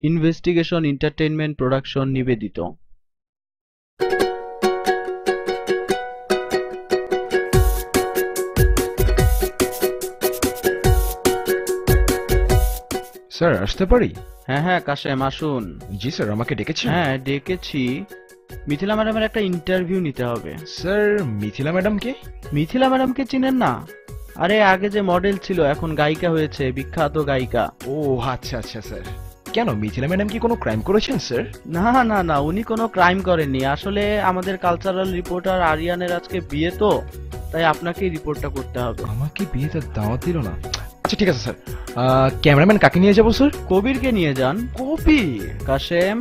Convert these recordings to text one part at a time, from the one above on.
Investigation entertainment production নিবেদিত। Sir আসতে পারি? হ্যাঁ হ্যাঁ কাশেম আসুন। জি স্যার, আমাকে ডেকেছেন? হ্যাঁ ডেকেছি, মিথিলা ম্যাডামের একটা ইন্টারভিউ নিতে হবে। স্যার মিথিলা ম্যাডামকে? মিথিলা ম্যাডামকে চিনেন না? আরে আগে যে মডেল ছিল এখন গায়িকা হয়েছে, বিখ্যাত গায়িকা। ও আচ্ছা আচ্ছা স্যার। কেন, মিথিলা ম্যাডাম কি কোনো ক্রাইম করেছেন স্যার? না না না, উনি কোনো ক্রাইম করেননি। আসলে আমাদের কালচারাল রিপোর্টার আরিয়ানের আজকে বিয়ে তো, তাই আপনাকেই রিপোর্টটা করতে হবে। আমাকে বিয়েতে দাওয়াত দিল না? আচ্ছা ঠিক আছে স্যার। ক্যামেরাম্যান কাকে নিয়ে যাবো স্যার? কবিরকে নিয়ে যান। Kabir? Kashem,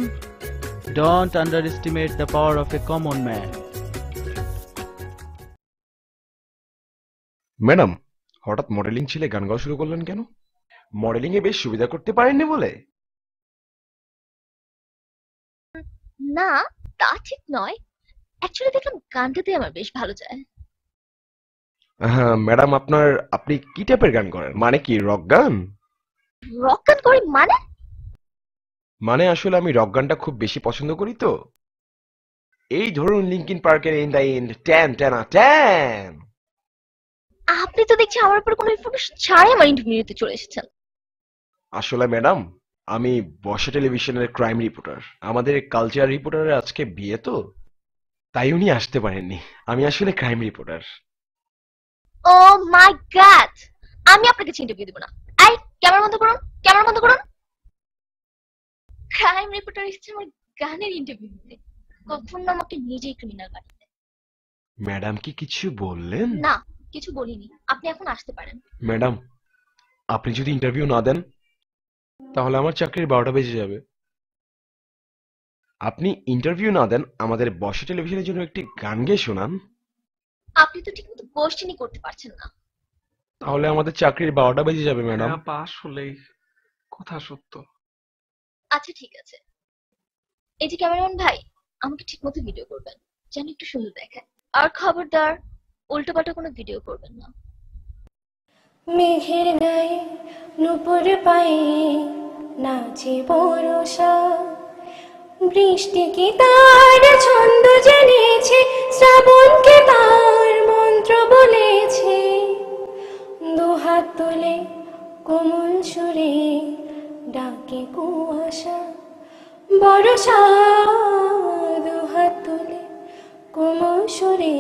don't underestimate the power of a common man. Madam, হঠাৎ মডেলিং ছেলে গান গাওয়া শুরু করলেন কেন? মডেলিং এ বেশ সুবিধা করতে পারেননি বলে? না, তা ঠিক নয়। অ্যাকচুয়ালি দেখলাম গানটাতে আমার বেশ ভালো যায়। হ্যাঁ ম্যাডাম, আপনি কি টাইপের গান করেন? মানে কি রক গান? রক গান করি মানে? মানে আসলে আমি রক গানটা খুব বেশি পছন্দ করি তো। এই ধরুন লিঙ্কিন পার্কের ইন দ্য এন্ড, ট্যান ট্যানা ট্যান। আপনি তো দেখছি আমার উপর কোনো ইনফরমেশন ছাড়াই আমার ইন্টারভিউ নিতে চলে এসেছেন। আসলে ম্যাডাম, আমি বর্ষা টেলিভিশনের ক্রাইম রিপোর্টার। আমাদের কালচার রিপোর্টারের আজকে বিয়ে তো, তাই উনি আসতে পারেননি। আমি আসলে ক্রাইম রিপোর্টার। ও মাই গড, আমি আপনাকে ইন্টারভিউ দেব না। এই ক্যামেরা বন্ধ করুন, ক্যামেরা বন্ধ করুন। ক্রাইম রিপোর্টার এসেছে আমার গানের ইন্টারভিউ দিতে, কখনো আমাকে নিজেই ক্রিমিনাল বানিয়ে। ম্যাডাম কি কিছু বললেন? না, কিছু বলিনি। আপনি এখন আসতে পারেন। ম্যাডাম, আপনি যদি ইন্টারভিউ না দেন তাহলে আমার চাকরির 12টা বেজে যাবে। আপনি ইন্টারভিউ না দেন, আমাদের বর্ষা টেলিভিশনের জন্য একটি গান গেয়ে শোনান। আপনি তো ঠিকমতো কোশ্চেনই করতে পারছেন না। তাহলে আমাদের চাকরির 12টা বেজে যাবে ম্যাডাম। আসলেই কথা সত্য। আচ্ছা ঠিক আছে, এই যে ক্যামেরাম্যান ভাই, আমাকে ঠিকমতো ভিডিও করবেন যেন একটু সুন্দর দেখায়। আর খবরদার উল্টোপাল্টা কোনো ভিডিও করবেন না। মেঘের গায়ে নূপুর পায়ে নাচে বর্ষা, বৃষ্টি কি তার ছন্দ জেনেছে, শ্রাবণকে তার মন্ত্র বলেছে। দুহাত তুলে কোমল সুরে ডাকে কুয়াশা বর্ষা, দুহাত তুলে কোমল সুরে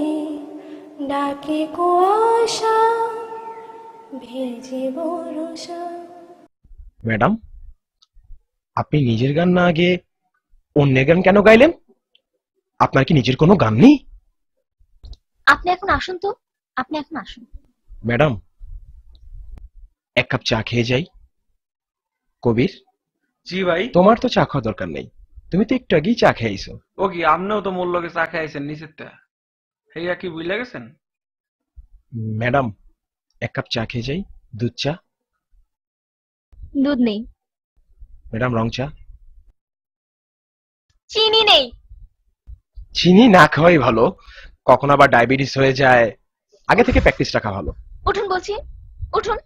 ডাকে কুয়াশা ভেজে বর্ষা। ম্যাডাম, আপনি নিজের গান না গেয়ে অন্যের গান কেন গাইলেন? আপনার কি নিজের কোনো গান নেই? আপনি এখন আসুন তো, আপনি এখন আসুন। ম্যাডাম, এক কাপ চা খেয়ে যাই। কবির, জি ভাই। তোমার তো চা খাওয়া দরকার নেই, তুমি তো একটু আগেই চা খেয়েছো। ও কি, আপনিও তো মোর লগে চা খাইছেন নিচেরটা, হেয়া কি বুঝলে গেছেন? ম্যাডাম, এক কাপ চা খেয়ে যাই, দুধ চা। দুধ নেই। ম্যাডাম, রং চা। চিনি নেই। চিনি না খাওয়াই ভালো, কখন আবার ডায়াবেটিস হয়ে যায়। আগে থেকে প্র্যাকটিস রাখা ভালো। উঠুন বলছি, উঠুন।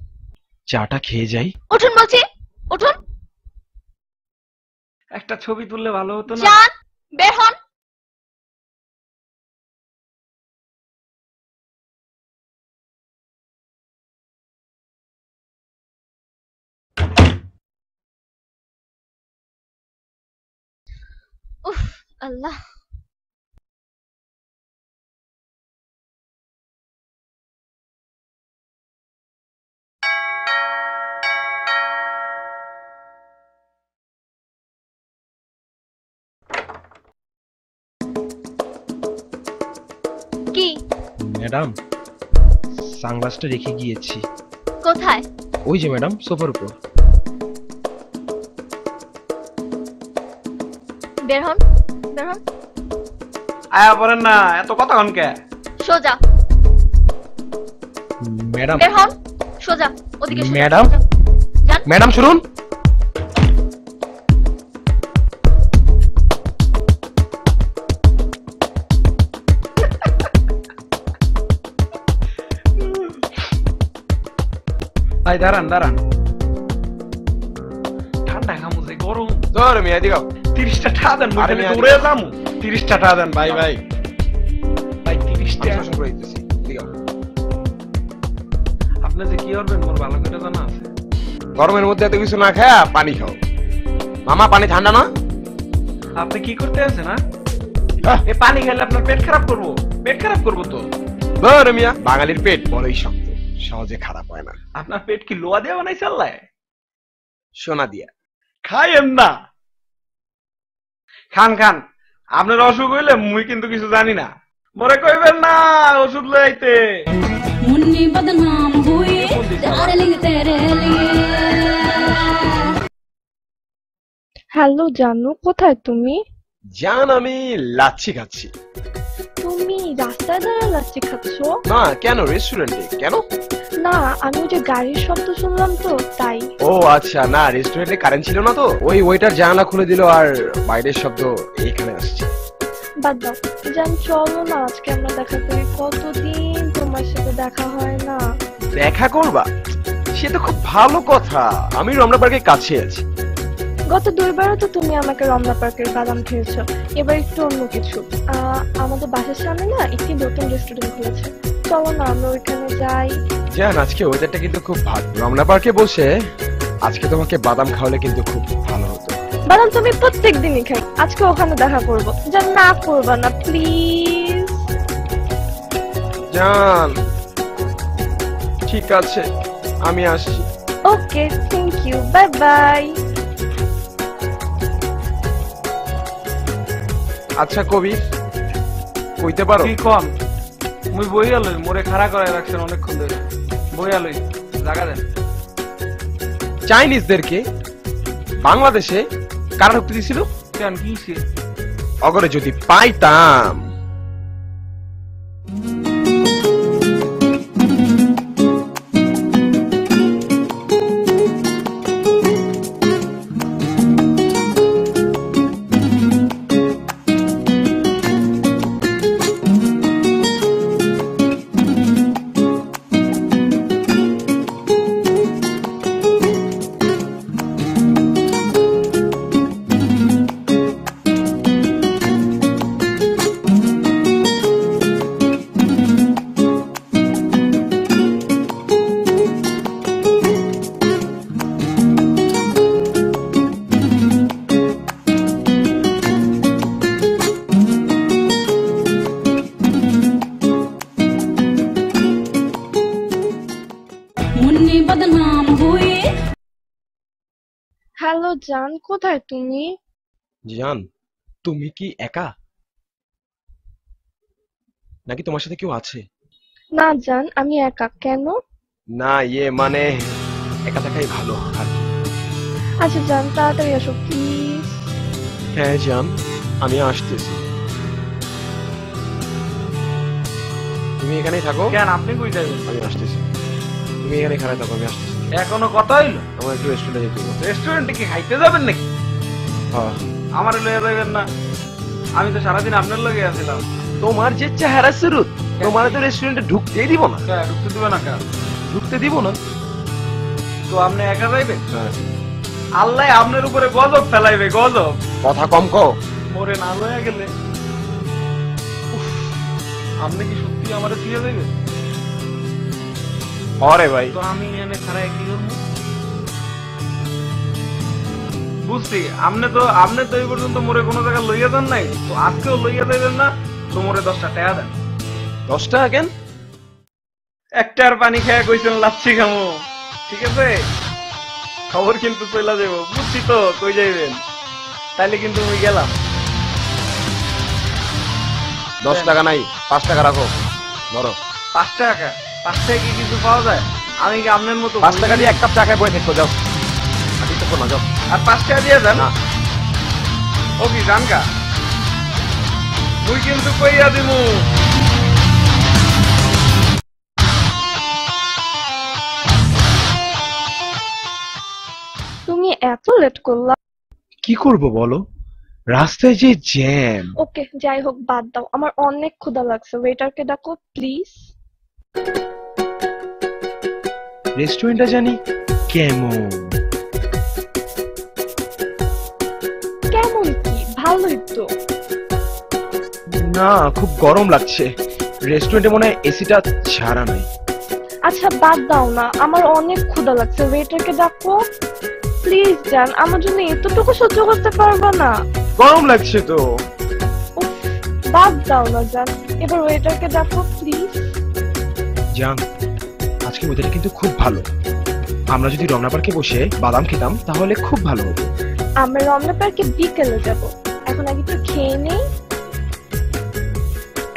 চাটা খেয়ে যাই। উঠুন বলছি, উঠুন। একটা ছবি তুললে ভালো হতো না? যান, বের হন। উফ আল্লাহ। কি? ম্যাডাম, সানগ্লাসটা রেখে গিয়েছি। কোথায়? ওই যে ম্যাডাম, সোফার উপর। বের হন, বের হন। আয়া পড়েন না, এত কথা কন কে? সোজা ম্যাডাম, বের হন, সোজা ওদিকে সোজা। ম্যাডাম, যান। ম্যাডাম শুনুন। ভাই দাঁড়ান দাঁড়ান, ঠান্ডা খামু যে গরম। ধর মিয়া দিগাও 30টা টাকা দেন, আরে মুই মিয়া, উড়ে যামু। 30টা টাকা দেন ভাই ভাই। ভাই 30 আমি টাকা। শোষণ করে দিতেছি দিগাও। আপনি যে কি করবেন মোর ভালো করে জানা আছে। গরমের মধ্যে এত কিছু না খায়া পানি খাও। মামা পানি ঠান্ডা না? আপনি কি করতে আছেন না? হ্যাঁ। এই পানি খেলে আপনার পেট খারাপ করবো, পেট খারাপ করবো তো। ধর মিয়া, বাঙালির পেট বড়ই শক্ত, সহজে খারাপ হয় না। আপনার পেট কি লোয়া দিয়ে বানাইছে আল্লাহ? সোনা দিয়া। খাইয়েন না, খান খান। আপনার অসুখ হইলে মুই কিন্তু কিছু জানি না, মরে কইবেন না ওষুধ লইতে। मुन्नी बदनाम हुई डार्लिंग तेरे लिए। হ্যালো জানু, কোথায় তুমি? জান আমি লাচ্ছি খাচ্ছি। তুমি রাস্তায় দাঁড়িয়ে লাচ্ছি খাচ্ছো? না কেন, রেস্টুরেন্টে। কেন? না, আমি ওই যে গাড়ির শব্দ শুনলাম তো তাই। ও আচ্ছা, না রেস্টুরেন্টে কারেন্ট ছিল না তো, ওই ওয়েটার জানালা খুলে দিল আর বাইরের শব্দ এইখানে আসছে। বাদ দাও জান, চলো না আজকে আমরা দেখা করি। কতদিন তোমার সাথে দেখা হয় না। দেখা করবা? সে তো খুব ভালো কথা, আমি রমনা পার্কের কাছে আছি। গত দুইবারও তো তুমি আমাকে রমনা পার্কের বাদাম খেয়েছো, এবার একটু অন্য কিছু। আমাদের বাসার সামনে না একটি নতুন রেস্টুরেন্ট খুলেছে, চলো না আমরা ওইখানে যাই। জান আজকে ওয়েদারটা কিন্তু খুব ভালো, রমনা পার্কে বসে আজকে তোমাকে বাদাম খাওয়ালে কিন্তু খুব ভালো হতো। বাদাম তুমি প্রত্যেক দিনই খাই, আজকে ওখানে দেখা করবো। জান না করবা না প্লিজ। জান ঠিক আছে, আমি আসছি। ওকে, থ্যাংক ইউ, বাই বাই। আচ্ছা কবির, কইতে পারো? কি কম, মুই বইয়া লই, মোরে খাড়া করে রাখছেন অনেকক্ষণ ধরে। বইয়া লই, জায়গা দেন। চাইনিজদেরকে বাংলাদেশে কারা ঢুকতে দিছিল? কেন কি হইছে? অগরে যদি পাইতাম। मुन्नी बदनाम हुई। হ্যালো জান, কোথায় তুমি? জান তুমি কি একা নাকি তোমার সাথে কেউ আছে? না জান, আমি একা। কেন? না ইয়ে মানে একা থাকাই ভালো আর কি। আচ্ছা জান, তাড়াতাড়ি আসো প্লিজ। হ্যাঁ জান, আমি আসতেছি। তুমি এখানেই থাকো, কেন আপনি কই যাবেন? আমি আসতেছি। তুমি এখানে খারাপ থাকো, আমি আসতেছি। এখনো কথা হইলো? আমার একটু রেস্টুরেন্টে যেতে হবে। রেস্টুরেন্টে কি খাইতে যাবেন নাকি? হ্যাঁ। আমারে লইয়া যাবেন না? আমি তো সারাদিন আপনার লগে আছিলাম। তোমার যে চেহারা সুরত, তোমার তো রেস্টুরেন্টে ঢুকতেই দিব না। কে ঢুকতে দিবে না? কে ঢুকতে দিব না। তো আপনি একা যাইবেন? হ্যাঁ। আল্লাহ আপনার উপরে গজব ফেলাইবে, গজব। কথা কম কও। মোরে না লইয়া গেলে উফ, আপনি কি সত্যি আমারে দিয়ে যাইবেন? আরে ভাই, তো আমি এনে ছাড়াই কি করবো? বুঝছি, আপনি তো এই পর্যন্ত মোরে কোনো জায়গায় লইয়া যান নাই, তো আজকেও লইয়া যাইবেন না। তো মোরে 10টা টাকা দেন। 10 টাকা কেন? একটার পানি খেয়ে কইছেন লাচ্ছি খামো, ঠিক আছে? খবর কিন্তু চলে যাব, বুঝছি তো কই যাইবেন। তাইলে কিন্তু আমি গেলাম। 10 টাকা নাই, 5 টাকা রাখো। ধরো। 5 টাকা? 5 টাকা কি কিছু পাওয়া যায়? আমি কি আপনার মতো 5 টাকা দিয়ে এক কাপ চা খাই বসে থাকো, যাও। আমি তো না, যাও। আর 5 টাকা দিয়ে দেন? না। ও কি জানকা? মুই কিন্তু কইয়া দিমু। তুমি এত লেট করলা? কি করব বলো, রাস্তায় যে জ্যাম। ওকে, যাই হোক বাদ দাও, আমার অনেক ক্ষুধা লাগছে। ওয়েটারকে ডাকো প্লিজ। রেস্টুরেন্টটা জানি কেমন। না, খুব গরম লাগছে। রেস্টুরেন্টে মনে হয় এসিটা ছাড়া নাই। আচ্ছা বাদ দাও না, আমার অনেক ক্ষুধা লাগছে, ওয়েটারকে ডাকো প্লিজ। জান, আমার জন্য এতটুকু সহ্য করতে পারবা না? গরম লাগছে তো। উফ, বাদ দাও না জান, এবার ওয়েটারকে ডাকো প্লিজ। জান, আজকে ওয়েদারটা কিন্তু খুব ভালো। আমরা যদি রমনা পার্কে বসে বাদাম খেতাম তাহলে খুব ভালো হতো। আমরা রমনা পার্কে বিকেলে যাব, এখন আগে একটু খেয়ে নেই।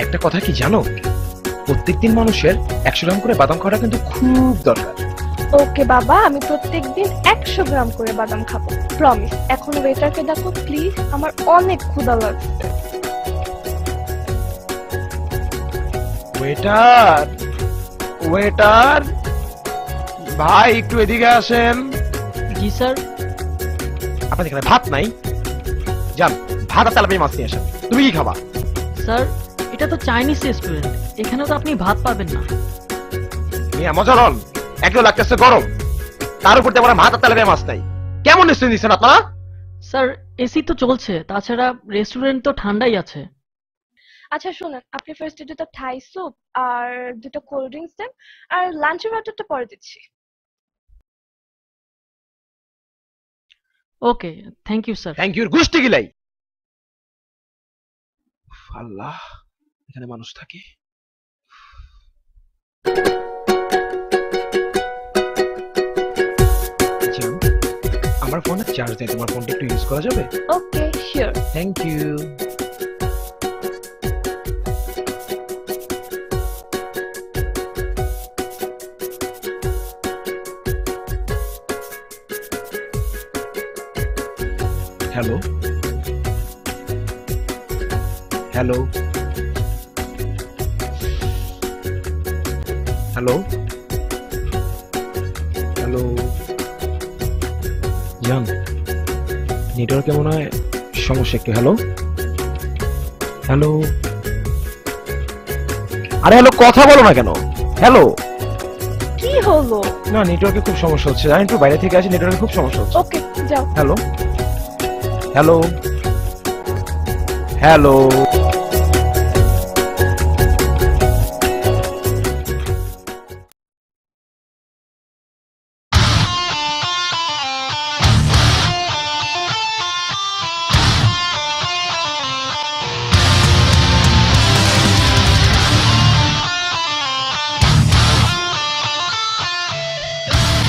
একটা কথা কি জানো, প্রত্যেকদিন মানুষের 100 গ্রাম করে বাদাম খাওয়াটা কিন্তু খুব দরকার। ওকে বাবা, আমি প্রত্যেকদিন 100 গ্রাম করে বাদাম খাবো, প্রমিস। এখন ওয়েটারকে ডাকো প্লিজ, আমার অনেক ক্ষুধা লাগছে। ওয়েটার, ওয়েটার ভাই একটু এদিকে আসেন। জি স্যার। আপনাদের এখানে ভাত নাই? যান, ভাত আর তেলাপিয়া মাছ নিয়ে আসেন। তুমি কি খাবা? স্যার, এটা তো চাইনিজ রেস্টুরেন্ট, এখানে তো আপনি ভাত পাবেন না। মিয়া মজরন, একদম লাগতেছে গরম, তার উপর দিয়ে ভাত আর তেলাপিয়া মাছ নাই। কেমন রেস্টুরেন্ট দিচ্ছেন আপনারা? স্যার, এসি তো চলছে, তাছাড়া রেস্টুরেন্ট তো ঠান্ডাই আছে। আচ্ছা শুনুন, আপনি ফার্স্টে দুটো থাই স্যুপ আর দুটো কোল্ড ড্রিঙ্কস দেন, আর লাঞ্চের অর্ডারটা পরে দিচ্ছি। Okay, thank you sir. Thank you গোষ্ঠী গিলাই। আল্লাহ, এখানে মানুষ থাকে। জান, আমার ফোনে চার্জ নেই, তোমার ফোনটা একটু ইউজ করা যাবে? Okay sure. Thank you. Hello hello hello hello. জান, নেটওয়ার্কে মনে হয় সমস্যা একটু। হ্যালো হ্যালো, আরে হ্যালো, কথা বলো না কেন? হ্যালো। কি হলো? না, নেটওয়ার্কে খুব সমস্যা হচ্ছে, জানি একটু বাইরে থেকে আসি, নেটওয়ার্কে খুব সমস্যা হচ্ছে। ওকে যাও। Hello hello hello.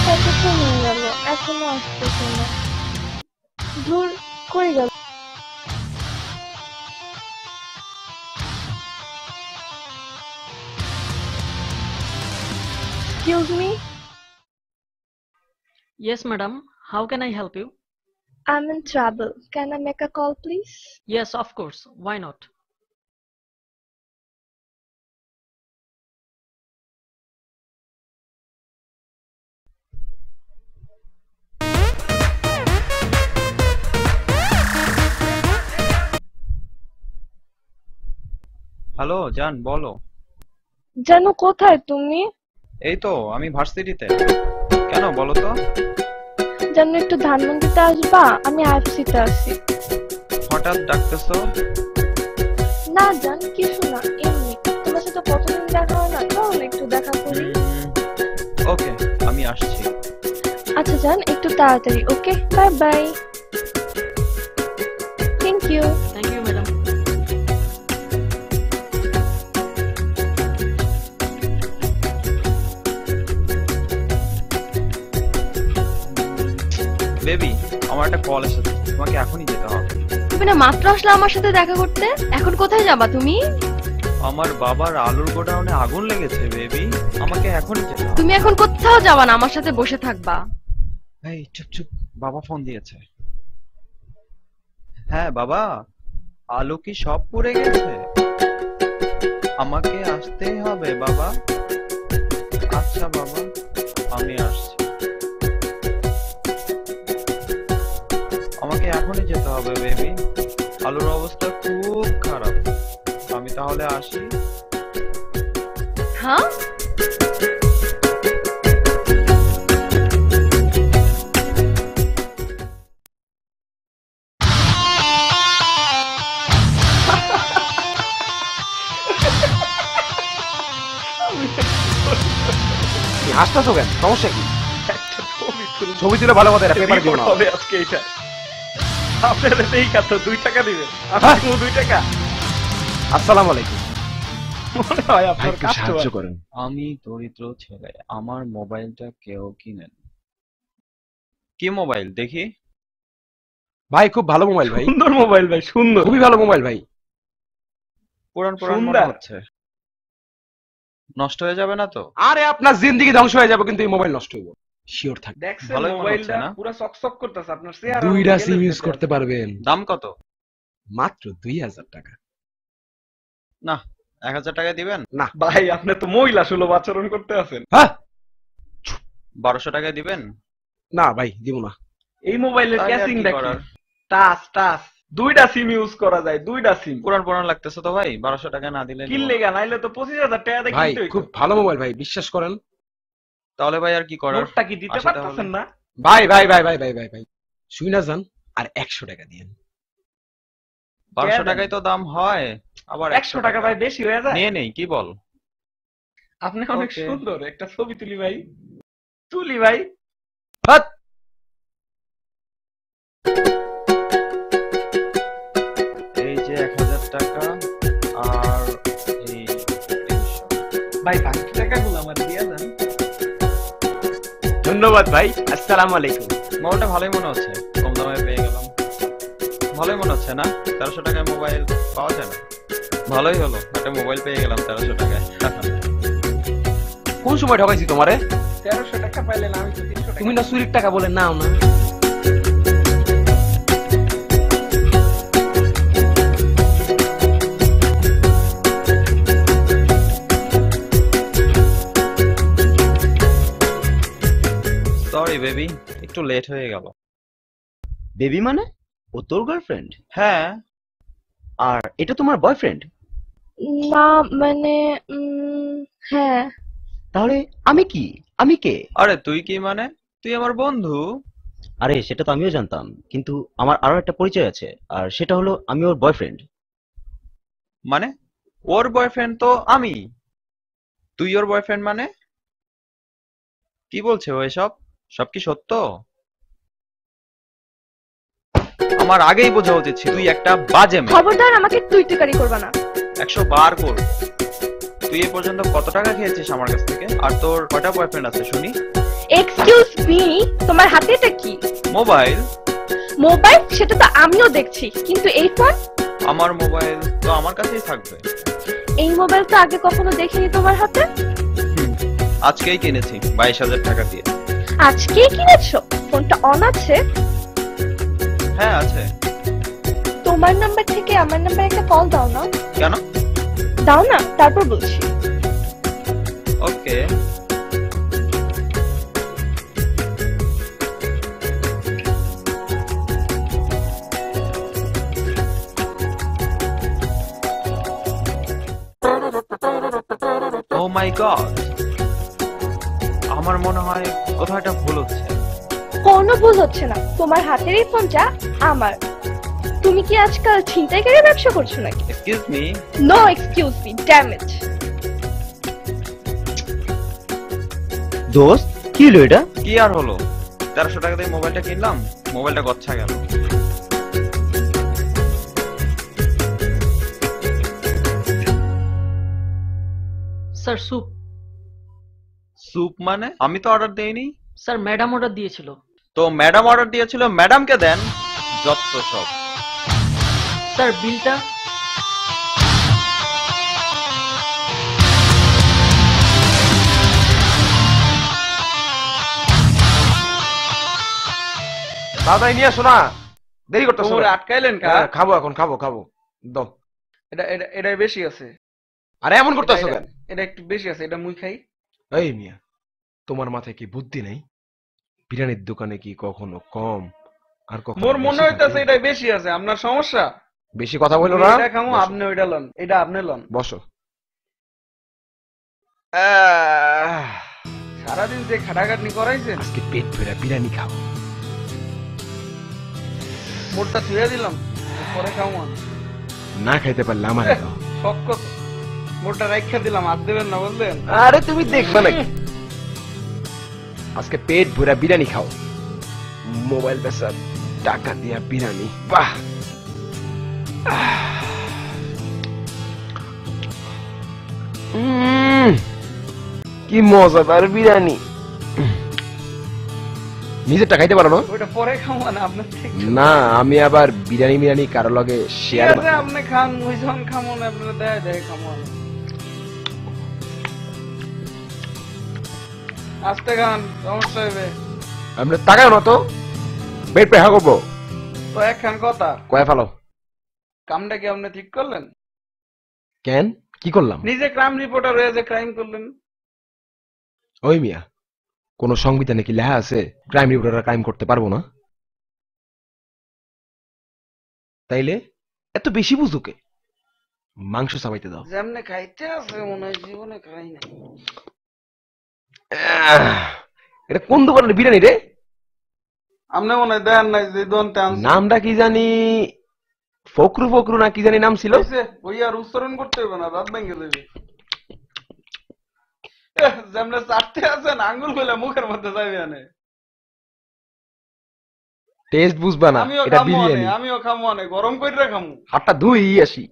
কতক্ষণ হয়ে গেল, এখনো আসতেছে না। দূর, কই গেল? Excuse me, Yes, madam. How can I help you? I'm in trouble. Can I make a call, please? Yes, of course. Why not? Hello জান, বলো। জানো কোথায় তুমি? এই তো আমি ভার্সিটিতে। কেন বলো তো? জানো একটু ধানমন্ডিতে আসবা? আমি আইএফসিতে আছি। হঠাৎ ডাকতেছো? না জান, কিছু না, এমনি। তোমার সাথে কতদিন দেখা হয় না, চল একটু দেখা করি। ওকে, আমি আসছি। আচ্ছা জান, একটু তাড়াতাড়ি। Okay, bye bye. Thank you. Thank you, madam. Baby, আমার একটা কল এসেছে, তোমাকে এখনই যেতে হবে। তুমি না মাত্র আসলে আমার সাথে দেখা করতে, এখন কোথায় যাবা তুমি? আমার বাবার আলুর গোডাউনে আগুন লেগেছে বেবি, আমাকে এখনই যেতে হবে। তুমি এখন কোথাও যাবা না, আমার সাথে বসে থাকবা। এই চুপ চুপ, বাবা ফোন দিয়েছে। হ্যাঁ বাবা, আলু কি সব পুড়ে গেছে? আমাকে আসতেই হবে বাবা। আচ্ছা বাবা, আমি আসছি। আমাকে এখনই যেতে হবে বেবি, আলুর অবস্থা খুব খারাপ। আমি তাহলে আসি। হ্যাঁ, হাসতেছো কেন? সমস্যা কি? একটা ছবি তুলবো। ছবি তুলে ভালো কথা, এটা পেপারে দিও না। report হবে আজকে এটা। আপনারা এই কথা 2 টাকা দিবেন। আমি হ্যাঁ। দিব 2 টাকা। আসসালামু আলাইকুম। মনে হয় ভাই আপনার একটু কাজ সাহায্য করেন। আমি দরিদ্র ছেলে, আমার মোবাইলটা কেউ কিনেন। কি মোবাইল দেখি? ভাই খুব ভালো মোবাইল ভাই, সুন্দর মোবাইল ভাই, সুন্দর। খুবই ভালো মোবাইল ভাই। পুরান পুরান মনে সুন্দর। হচ্ছে, নষ্ট হয়ে যাবে না তো? আরে আপনার জিন্দেগি ধ্বংস হয়ে যাবে, কিন্তু এই মোবাইল নষ্ট হইব শিওর থাক। দেখছেন ভালোই মনে মোবাইলটা হচ্ছে না? পুরো চকচক করতেছে, আপনার চেহারা দুইটা সিম ইউজ করতে পারবেন দাম কত? মাত্র 2000 টাকা। না, 1000 টাকা দিবেন? ভাই আপনি তো মহিলা সুলভ আচরণ করতে আছেন। হ্যাঁ 1200 টাকা দিবেন? না ভাই দিব না। এই মোবাইলের তাহলে আর ক্যাসিং কি দেখি, করার? টাচ টাচ, 2টা সিম ইউজ করা যায়, 2টা সিম। পুরান পুরান লাগতেছে তো ভাই, 1200 টাকা না দিলে নিবো কিনলে না। গা, নাইলে তো 25,000 টাকা দিয়ে ভাই কিনতে হইতো। খুব ভালো মোবাইল ভাই, বিশ্বাস করেন। তাহলে ভাই আর কি করার? নোটটা কি দিতে আসে পারতেছেন তাহলে। না? ভাই ভাই ভাই ভাই ভাই ভাই ভাই শুই না যান, আর 100 টাকা দিয়েন। 1200 দেন। টাকায় তো দাম হয়, আবার 100 টাকা ভাই বেশি হয়ে যায়। নিয়ে নেই, কি বল? আপনি অনেক Okay. সুন্দর, একটা ছবি তুলি ভাই। তুলি ভাই। হাত! এই যে 1000 টাকা আর এই 300। ভাই বাকি টাকাগুলো আমার দিয়ে দেন। ধন্যবাদ ভাই, আসসালামু আলাইকুম। মোবাইলটা ভালোই মনে হচ্ছে, কম দামে পেয়ে গেলাম। ভালোই মনে হচ্ছে না? 1300 টাকায় মোবাইল পাওয়া যায় না? ভালোই হলো, একটা মোবাইল পেয়ে গেলাম 1300 টাকায়। কোন সময় ঠকাইছি তোমারে? 1300 টাকা পাইলে না, আমি তো 300 টাকা। তুমি না চুরির টাকা বলে নাও না। সরি বেবি, একটু লেট হয়ে গেল। বেবি মানে ও তোর গার্লফ্রেন্ড? হ্যাঁ। আর এটা তোমার বয়ফ্রেন্ড? না মানে হ্যাঁ। তাহলে আমি কি? আমি কে? আরে তুই কি মানে? তুই আমার বন্ধু। আরে সেটা তো আমিও জানতাম, কিন্তু আমার আরো একটা পরিচয় আছে, আর সেটা হলো আমি ওর বয়ফ্রেন্ড। মানে ওর বয়ফ্রেন্ড তো আমি, তুই ওর বয়ফ্রেন্ড মানে? কি বলছে ও এসব? সব কি সত্য? আমার আগেই বোঝা উচিত ছিল তুই একটা বাজে মেয়ে। খবরদার আমাকে তুই তুকারি করবা না। 100 বার করব। তুই এ পর্যন্ত কত টাকা খেয়েছিস আমার কাছ থেকে? আর তোর কয়টা বয়ফ্রেন্ড আছে শুনি? এক্সকিউজ মি, তোমার হাতে এটা কি? মোবাইল। মোবাইল? সেটা তো আমিও দেখছি, কিন্তু এই ফোন? আমার মোবাইল তো আমার কাছেই থাকবে। এই মোবাইল তো আগে কখনো দেখিনি তোমার হাতে। আজকেই কিনেছি 22,000 টাকা দিয়ে। আজকেই কিনেছো? ফোনটা অন আছে? হ্যাঁ আছে। তোমার নাম্বার থেকে আমার নাম্বার একটা কল দাও না। কেন? দাও না, তারপর বলছি। ওকে। ও মাই গড, আমার মনে হয় কোথাও একটা ভুল হচ্ছে। কোনো ভুল হচ্ছে না, তোমার হাতের এই ফোনটা আমার। তুমি কি আজকাল ছিনতাইকারী ব্যবসা করছো নাকি? Excuse me. No excuse me, damn it. দোস্ত কি হলো এটা? কি আর হলো, 1300 টাকা দিয়ে মোবাইলটা কিনলাম, মোবাইলটা গচ্ছা গেল। Sir soup. স্যুপ মানে? আমি তো অর্ডার দেইনি। স্যার ম্যাডাম অর্ডার দিয়েছিল। তো ম্যাডাম অর্ডার দিয়েছিল, ম্যাডামকে দেন। যত সব। স্যার বিলটা। তাড়াতাড়ি নিয়ে আসো না, দেরি করতেছো। তোমরা আটকাইলেন কা? খাবো এখন, খাবো খাবো দাও। এটাই বেশি আছে। আরে এমন করতেছো কেন? এটা একটু বেশি আছে, এটা মুই খাই। এই মিয়া, তোমার মাথায় কি বুদ্ধি নেই? বিরিয়ানির দোকানে কি কখনো কম আর কখনো মোর বেশি মনে হইতাছে থাকে? এটাই বেশি আছে, আপনার সমস্যা। বেশি কথা বললো না। এটা খামো, বসো। আপনি ওইটা লন, এটা আপনি লন। বসো। সারাদিন যে খাটাখাটনি করাইছেন, আজকে পেট ভরে বিরিয়ানি খাও। মোরটা ছুঁয়ে দিলাম, পরে খামো। না খাইতে পারলে আমার দাও। শখ কত, মোরটা রাইখা দিলাম, হাত দেবেন না বললেন। আরে তুমি দেখবে নাকি? আজকে পেট ভরা বিরিয়ানি খাও। মোবাইল বেচা টাকা দিয়া বিরিয়ানি, বাহ। কি মজাদার বিরিয়ানি। নিজের টাকাইতে পারো না? ওইটা পরে খাবো না আপনার থেকে। না, আমি আবার বিরিয়ানি মিরিয়ানি কারো লগে শেয়ার ঠিক আছে, আপনি খান, মুই যখন খামো না আপনার দেয় দেয় খামো না। আস্তে খান, সমস্যা হবে। আমরা টাকাও না তো, পেট পেহা করবো। তো একখান কথা, কয়ে ফেলো। কামটা কি আপনি ঠিক করলেন? কেন, কি করলাম? নিজে ক্রাইম রিপোর্টার হয়ে যে ক্রাইম করলেন। ওই মিয়া, কোন সংবিধানে কি লেখা আছে ক্রাইম রিপোর্টাররা ক্রাইম করতে পারবো না? তাইলে এত বেশি বুঝুকে, মাংস চাবাইতে দাও। যেমনে খাইতে আছে মনে হয় জীবনে খাই নাই। এটা কোন দোকানের বিরিয়ানি রে? আপনি মনে হয় দেন নাই যে দন্তে আনছে। নামটা কি জানি, ফকরু ফকরু না কি জানি নাম ছিল। ওই আর উচ্চারণ করতে হবে না, রাত ভেঙে যাবে। যেমনে চারটে আছেন আঙ্গুল ফেলে মুখের মধ্যে যাবে না। টেস্ট বুঝবা না, আমিও এটা খামো বিরিয়ানি। না, আমিও খামো না, গরম করে খামো। হাতটা ধুই আসি।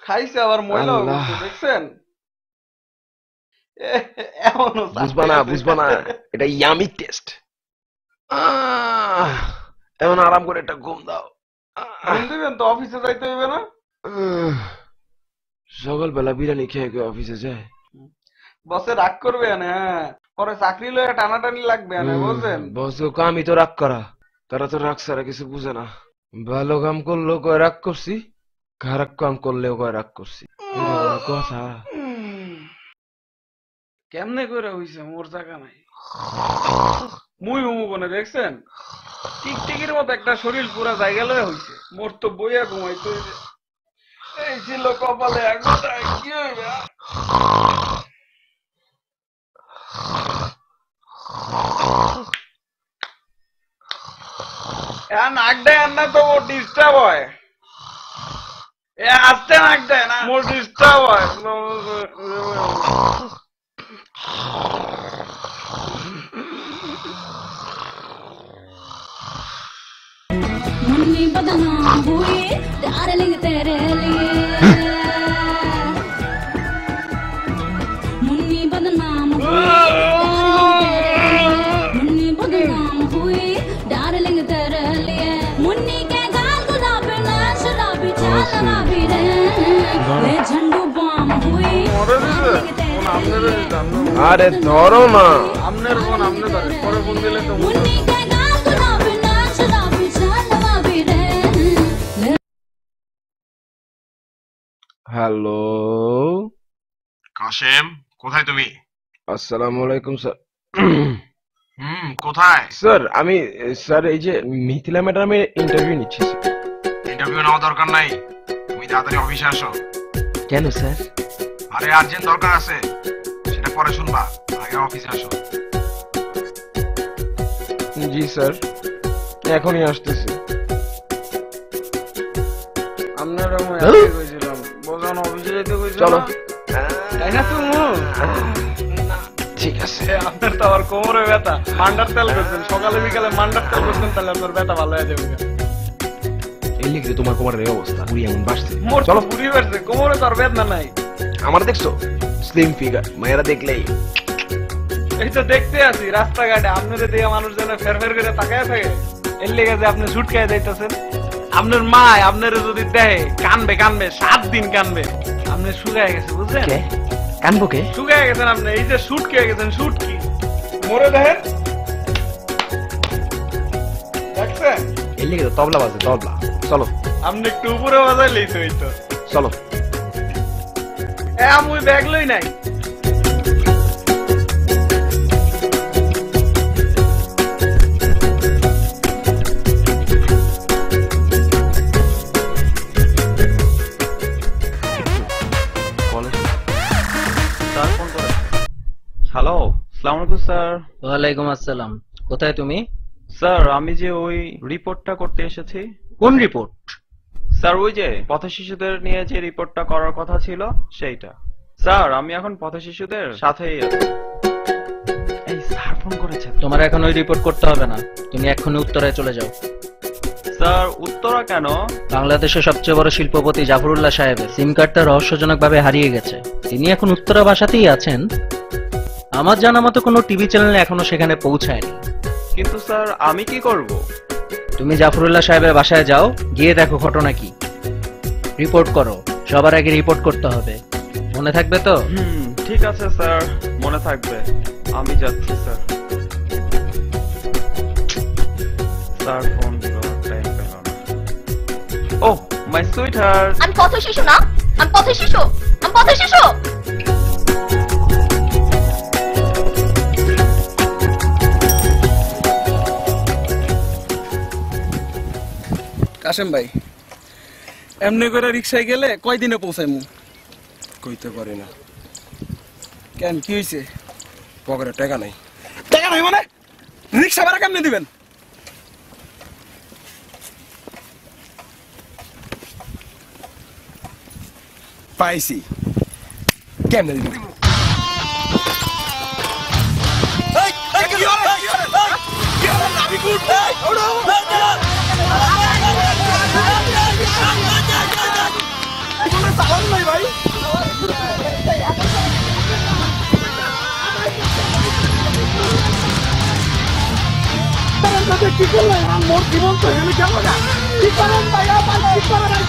খাইছে আবার ময়লা আল্লাহ। হচ্ছে, দেখছেন? এমনও বুঝবা না, বুঝবা না, এটা ইয়ামি টেস্ট। এমন আরাম করে একটা ঘুম দাও। ঘুম দিবেন তো, অফিসে যাইতে হইবে না? সকালবেলা বিরিয়ানি খেয়ে কেউ অফিসে যায়? বসে রাগ করবে না, পরে চাকরি লয়ে টানাটানি লাগবে না, বুঝছেন? বস কামই তো রাগ করা, তারা তো রাগ ছাড়া কিছু বুঝে না। ভালো কাম করলেও কয় রাগ করছি, খারাপ কাম করলেও কয় রাগ করছি। কথা কেমনে করে হইছে, মোর জায়গা নাই। মুই হুমুকনে দেখছেন, টিকটিকির মতো একটা শরীর পুরা জায়গা লয়ে হইছে। মোর তো বইয়া ঘুমাইতে হইছে। এই ছিল কপালে, একটাই কি হইবে? নাক দেয় না তো মোর ডিস্টার্ব হয়। আস্তে নাক দেয় না, মোর ডিস্টার্ব হয়। मुन्नी बदनाम हुई डार्लिंग तेरे लिए मुन्नी बदनाम मुन्नी बदनाम हुई डार्लिंग तेरे लिए मुन्नी के गाल गुलाबी ना शराबी चाल शराबी रे ले झंडू बम हुई আরে ধরো না। আমনের ফোন আমনে ধরে, পরে ফোন দিলে তো मुन्नी के गाल गुलाबी ना शराबी चाल शराबी रे হ্যালো, কাশেম, কোথায় তুমি? আসসালামু আলাইকুম স্যার। কোথায়? স্যার আমি, স্যার এই যে মিথিলা ম্যাডামের ইন্টারভিউ নিচ্ছি। ইন্টারভিউ নেওয়া দরকার নাই, তুমি তাড়াতাড়ি অফিসে আসো। কেন স্যার? আরে আর্জেন্ট দরকার আছে, সেটা পরে শুনবা, আগে অফিসে আসো। জি স্যার, এখনই আসতেছি। আপনারা মই আগে কইছিলাম, বজন অফিসে যেতে কইছিল। চলো। তাই না তুমি? ঠিক আছে। আপনার তো আবার কোমরে ব্যথা, মান্ডার তেল করছেন, সকালে বিকালে মান্ডার তেল করছেন, তাহলে আপনার ব্যথা ভালো হয়ে যাবে। এই লিখে তোমার কোমরের এই অবস্থা, বুড়ি এমন বাসছে। মোর চলো। চলো বুড়ি বাড়ছে, কোমরে তো আর বেদনা নাই। আমার দেখছো স্লিম ফিগার, মেয়েরা দেখলেই। এই তো দেখতে আছি রাস্তাঘাটে, আপনাদের দিকে মানুষ যেন ফের ফের করে তাকায় থাকে। এর লেগে যে আপনি ছুটকায় যাইতেছেন, আপনার মা আপনার যদি দেয় কানবে কানবে, 7 দিন কানবে। আপনি শুকায় গেছে, বুঝলেন? কানবো কে? শুকায় গেছেন আপনি, এই যে শুটকে গেছেন, শুটকি মরে দেখেন, দেখছেন? এই লিখে তবলা বাজে, তবলা। চলো। আপনি একটু উপরে বাজাইলেই তো, এই তো। চলো। আমি ব্যাগ লই নাই। হ্যালো, আসসালামু আলাইকুম স্যার। ওয়ালাইকুম আসসালাম। কোথায় তুমি? স্যার আমি যে ওই রিপোর্টটা করতে এসেছি। কোন রিপোর্ট? স্যার ওই যে পথ শিশুদের নিয়ে যে রিপোর্টটা করার কথা ছিল সেইটা। স্যার আমি এখন পথ শিশুদের সাথেই আছি। এই স্যার ফোন করেছে, তোমার এখন ওই রিপোর্ট করতে হবে না, তুমি এক্ষুনি উত্তরায় চলে যাও। স্যার উত্তরা কেন? বাংলাদেশের সবচেয়ে বড় শিল্পপতি জাফরুল্লাহ সাহেবের সিম কার্ডটা রহস্যজনকভাবে হারিয়ে গেছে। তিনি এখন উত্তরা বাসাতেই আছেন। আমার জানা মতো কোনো টিভি চ্যানেলে এখনো সেখানে পৌঁছায়নি। কিন্তু স্যার আমি কি করব? তুমি জাফরুল্লাহ সাহেবের বাসায় যাও, গিয়ে দেখো ঘটনা কি, রিপোর্ট করো। সবার আগে রিপোর্ট করতে হবে, মনে থাকবে তো? ঠিক আছে স্যার, মনে থাকবে। আমি যাচ্ছি স্যার। স্যার ফোন দিল, টাইম পেল না। ও মাই সুইট হার্ট। আমি পথ শিশু না, আমি পথ শিশু, আমি পথ শিশু। কাশেম ভাই, এমনি করে রিক্সায় গেলে কয়দিনে পৌঁছাইমু? কইতে পারি না। কেন, কি হয়েছে? পকেটে টাকা নাই। টাকা নাই মানে? রিক্সা ভাড়া কেমনে দিবেন? পাইছি, কেমনে দিবি? কি করলেন? মোর জীবন তো হেলে গেল না। কি করেন ভাইয়া? কি করেন?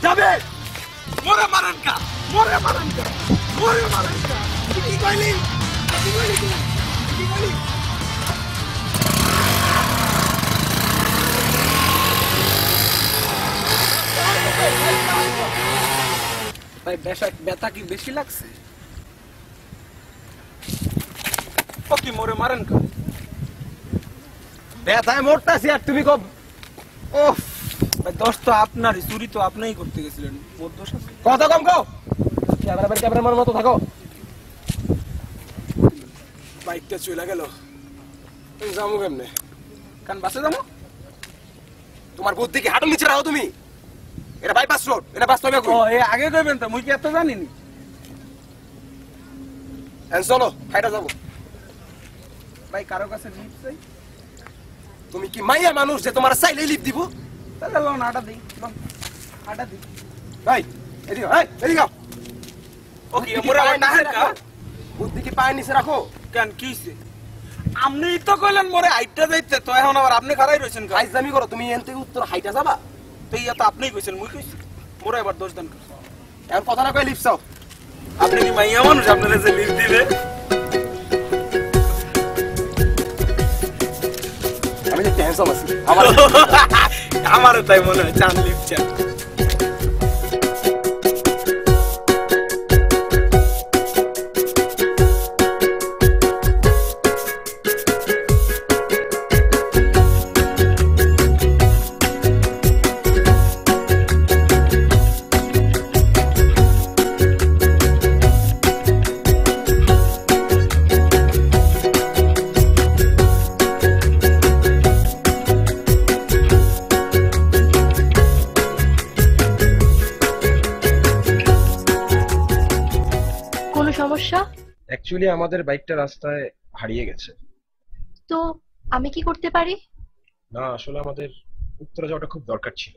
যাবে মোরে মারেন কা, মোরে মারেন কা, মোরে মারেন কা। কি কইলি? কি কইলি? কি কইলি? ভাই ব্যথা কি বেশি লাগছে? ও কি মোরে মারেন কা? ব্যথায় মরতাছি আর তুমি কব। ওহ ভাই, দোষ তো আপনারই, চুরি তো আপনিই করতে গেছিলেন, ওর দোষ আছে? কথা কম কও, ক্যামেরাম্যান মতো থাকো। বাইকটা চলে গেল, যাবো কেমনে? কারণ বাসে যাবো। তোমার বুদ্ধি কি হাঁটুর নিচে রাখো তুমি? এটা বাইপাস রোড, এটা বাস তবে ও এ আগে কইবেন তো, মুই কি এত জানিনি। চলো হাইটা যাবো। ভাই কারো কাছে লিফট চাই? তুমি কি মাইয়া মানুষ যে তোমার চাইলে লিফট দিব? তাহলে লোন আটা দিই, আটা দিই। ভাই এদিকে, ভাই এদিকে। ও কি মোরে আবার নাহের কা? বুদ্ধি কি পায়ের নিচে রাখো? কেন কি হইছে? আপনি তো কইলেন মোরে হাইটটা যাইতে, তো এখন আবার আপনি খাড়াই রইছেন কা? আইজামি করো তুমি, এন থেকে উত্তর হাইটা যাবা। তো ইয়া তো আপনিই কইছেন, মুই কইছি। মোরে এবার দোষ দেন। এখন কথা না কই লিফট চাও। আপনি কি মাইয়া মানুষ, আপনারা যে লিফট দিবে? আমি যে টেনশন আছি আমার। আমারও তাই মনে হয়, চান লিফট চান। সমস্যা? অ্যাকচুয়ালি আমাদের বাইকটা রাস্তায় হারিয়ে গেছে। তো আমি কি করতে পারি? না আসলে আমাদের উত্তরা যাওয়াটা খুব দরকার ছিল।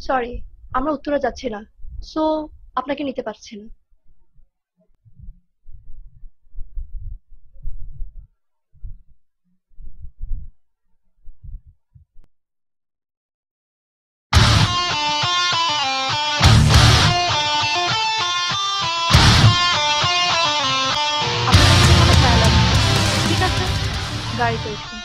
সরি, আমরা উত্তরা যাচ্ছি না, সো আপনাকে নিতে পারছি না। ঠিক আছে, গাড়িতে উঠুন।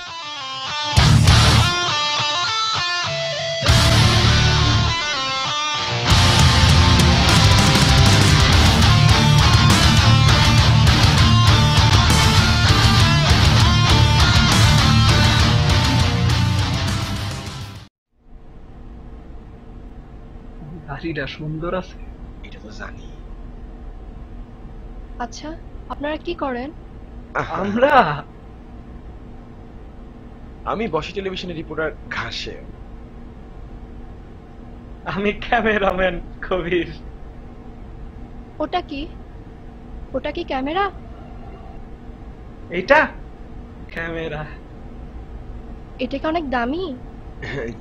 নাতিটা সুন্দর আছে। এটা তো জানি। আচ্ছা, আপনারা কি করেন? আমরা আমি বসে টেলিভিশনের রিপোর্টার ঘাসে। আমি ক্যামেরাম্যান কবির। ওটা কি? ওটা কি ক্যামেরা? এটা ক্যামেরা। এটা কি অনেক দামি?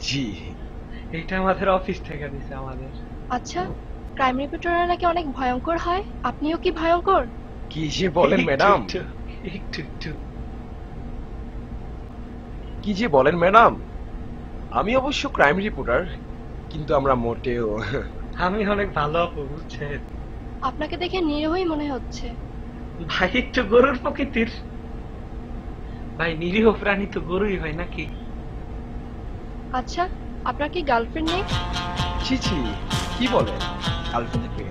জি। এটা আমাদের অফিস থেকে দিছে আমাদের। আচ্ছা, ক্রাইম রিপোর্টাররা নাকি অনেক ভয়ঙ্কর হয়, আপনিও কি ভয়ঙ্কর? কি যে বলেন ম্যাডাম, একটু কি যে বলেন ম্যাডাম। আমি অবশ্য ক্রাইম রিপোর্টার, কিন্তু আমরা মোটেও। আমি অনেক ভালো আপু, বুঝছেন? আপনাকে দেখে নিরীহই মনে হচ্ছে। ভাই একটু গরুর প্রকৃতির। ভাই নিরীহ প্রাণী তো গরুই হয় নাকি? আচ্ছা, আপনার কি গার্লফ্রেন্ড নেই? ছি ছি, কি বলেন? গার্লফ্রেন্ড থাকবে?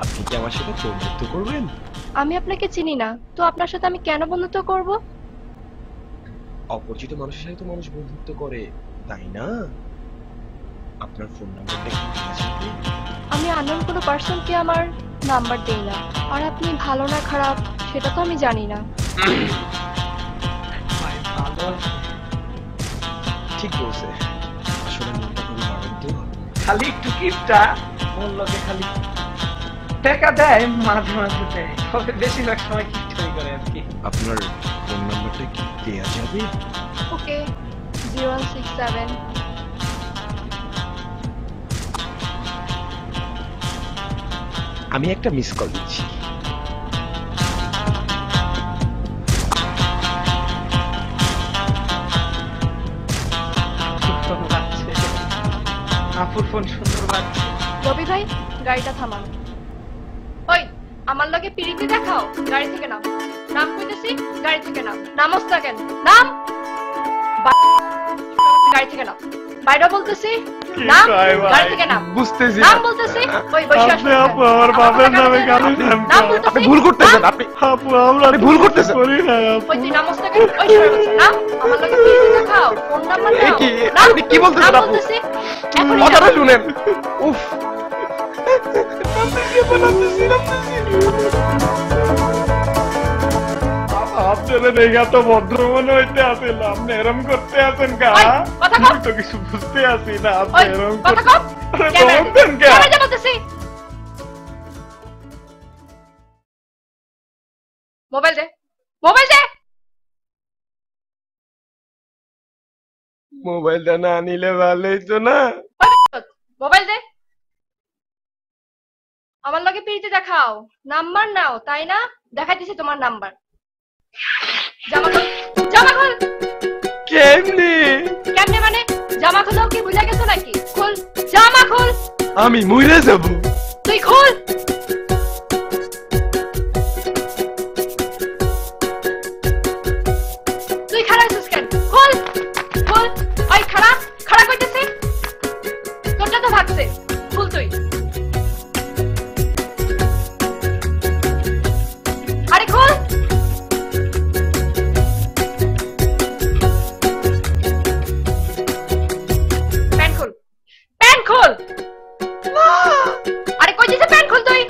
আপনি কি আমার সাথে বন্ধুত্ব করবেন? আমি আপনাকে চিনি না, তো আপনার সাথে আমি কেন বন্ধুত্ব করব? অপরিচিত মানুষের সাথে তো মানুষ বন্ধুত্ব করে, তাই না? আপনার ফোন নাম্বারটা কি দেওয়া যাবে? আমি আননোন কোনো পার্সনকে আমার নাম্বার দেই না। আর আপনি ভালো না খারাপ সেটা তো আমি জানি না। ভাই ভালো আছে। ঠিক বলছে, আসলে মনটা খুবই নরম তো। খালি একটু কিপটা, ওর লোকে খালি টাকা দেয়, মাঝে মাঝে দেয়, তবে বেশিরভাগ সময় কিপটাই করে আর কি। আপনার ফোন নাম্বারটা কি দেওয়া যাবে? ওকে, 0167। আমি একটা মিস কল দিচ্ছি। আপুর ফোন সুন্দর বাজছে। রবি ভাই, গাড়িটা থামান। ওই, আমার লগে পিরিতি দেখাও, গাড়ি থেকে নাম। নাম কইতেছি, গাড়ি থেকে নাম। নামস না কেন? নাম। গাড়ি থেকে নাম। বাইরে বলতেছি, নাম। গাড়ি থেকে নাম। বুঝতেছি নাম বলতেছি। ওই বসে আসো। আপু আমার বাবার নামে গালি দেন। নাম বলতেছি। আপনি ভুল করতেছেন, আপনি আপু আমরা ভুল করতেছেন। করি না আপু। ওই তুই নামস না কেন? ওই সরে বসে। নাম। আমার লগে পিরিতি দেখাও। ফোন নাম্বার এ নাও। কি? নাম। আপনি কি বলতেছেন নাম আপু? বলতেছি। এখনই নাম। কথাটা শুনেন। উফ, আপনারা দেখা তো ভদ্র মনে হইতে আসেন, আপনি এরম করতে আছেন কা? ওই, কথা কম। আমি তো কিছু বুঝতে আসি না, আপনি ওই, এরম কথা করতে কম। ক্যামেরা দে। বলতেন কা? ক্যামেরা দে বলতেছি। মোবাইল দে। মোবাইল দে। মোবাইলটা না নিলে ভালোই তো না। মোবাইল দে। আমার লগে পিরিতি দেখাও, নাম্বার নাও, তাই না? দেখাইতেছি তোমার নাম্বার। জামা খোল। জামা খোল। কেমনি? কেমনে মানে? জামা খোলাও কি বুঝা গেছো নাকি? খোল। জামা খোল। আমি মরে যাব। তুই খোল। তুই খাড়া হইছিস কেন? খোল। খোল। ওই খাড়া, খাড়া কইতেছি। তোরটা তো ভাগছে। খোল তুই। আরে খোল। প্যান্ট খোল। প্যান্ট খোল। আরে কই দিছে প্যান্ট খোল তুই।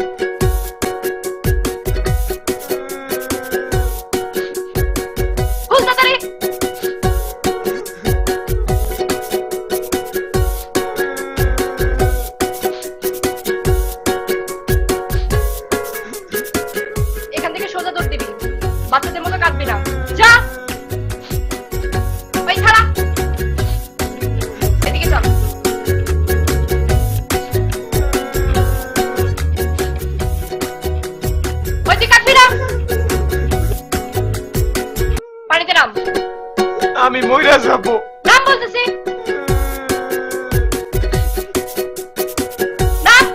খোল তাড়াতাড়ি। এখান থেকে সোজা দৌড় দিবি, বাচ্চাদের মতো কাঁদবি না। যা। ওই খাড়া, এদিকে চল। ওই তুই কাঁদবি না। পানিতে নাম। আমি মরে যাব। নাম বলতেছি। নাম।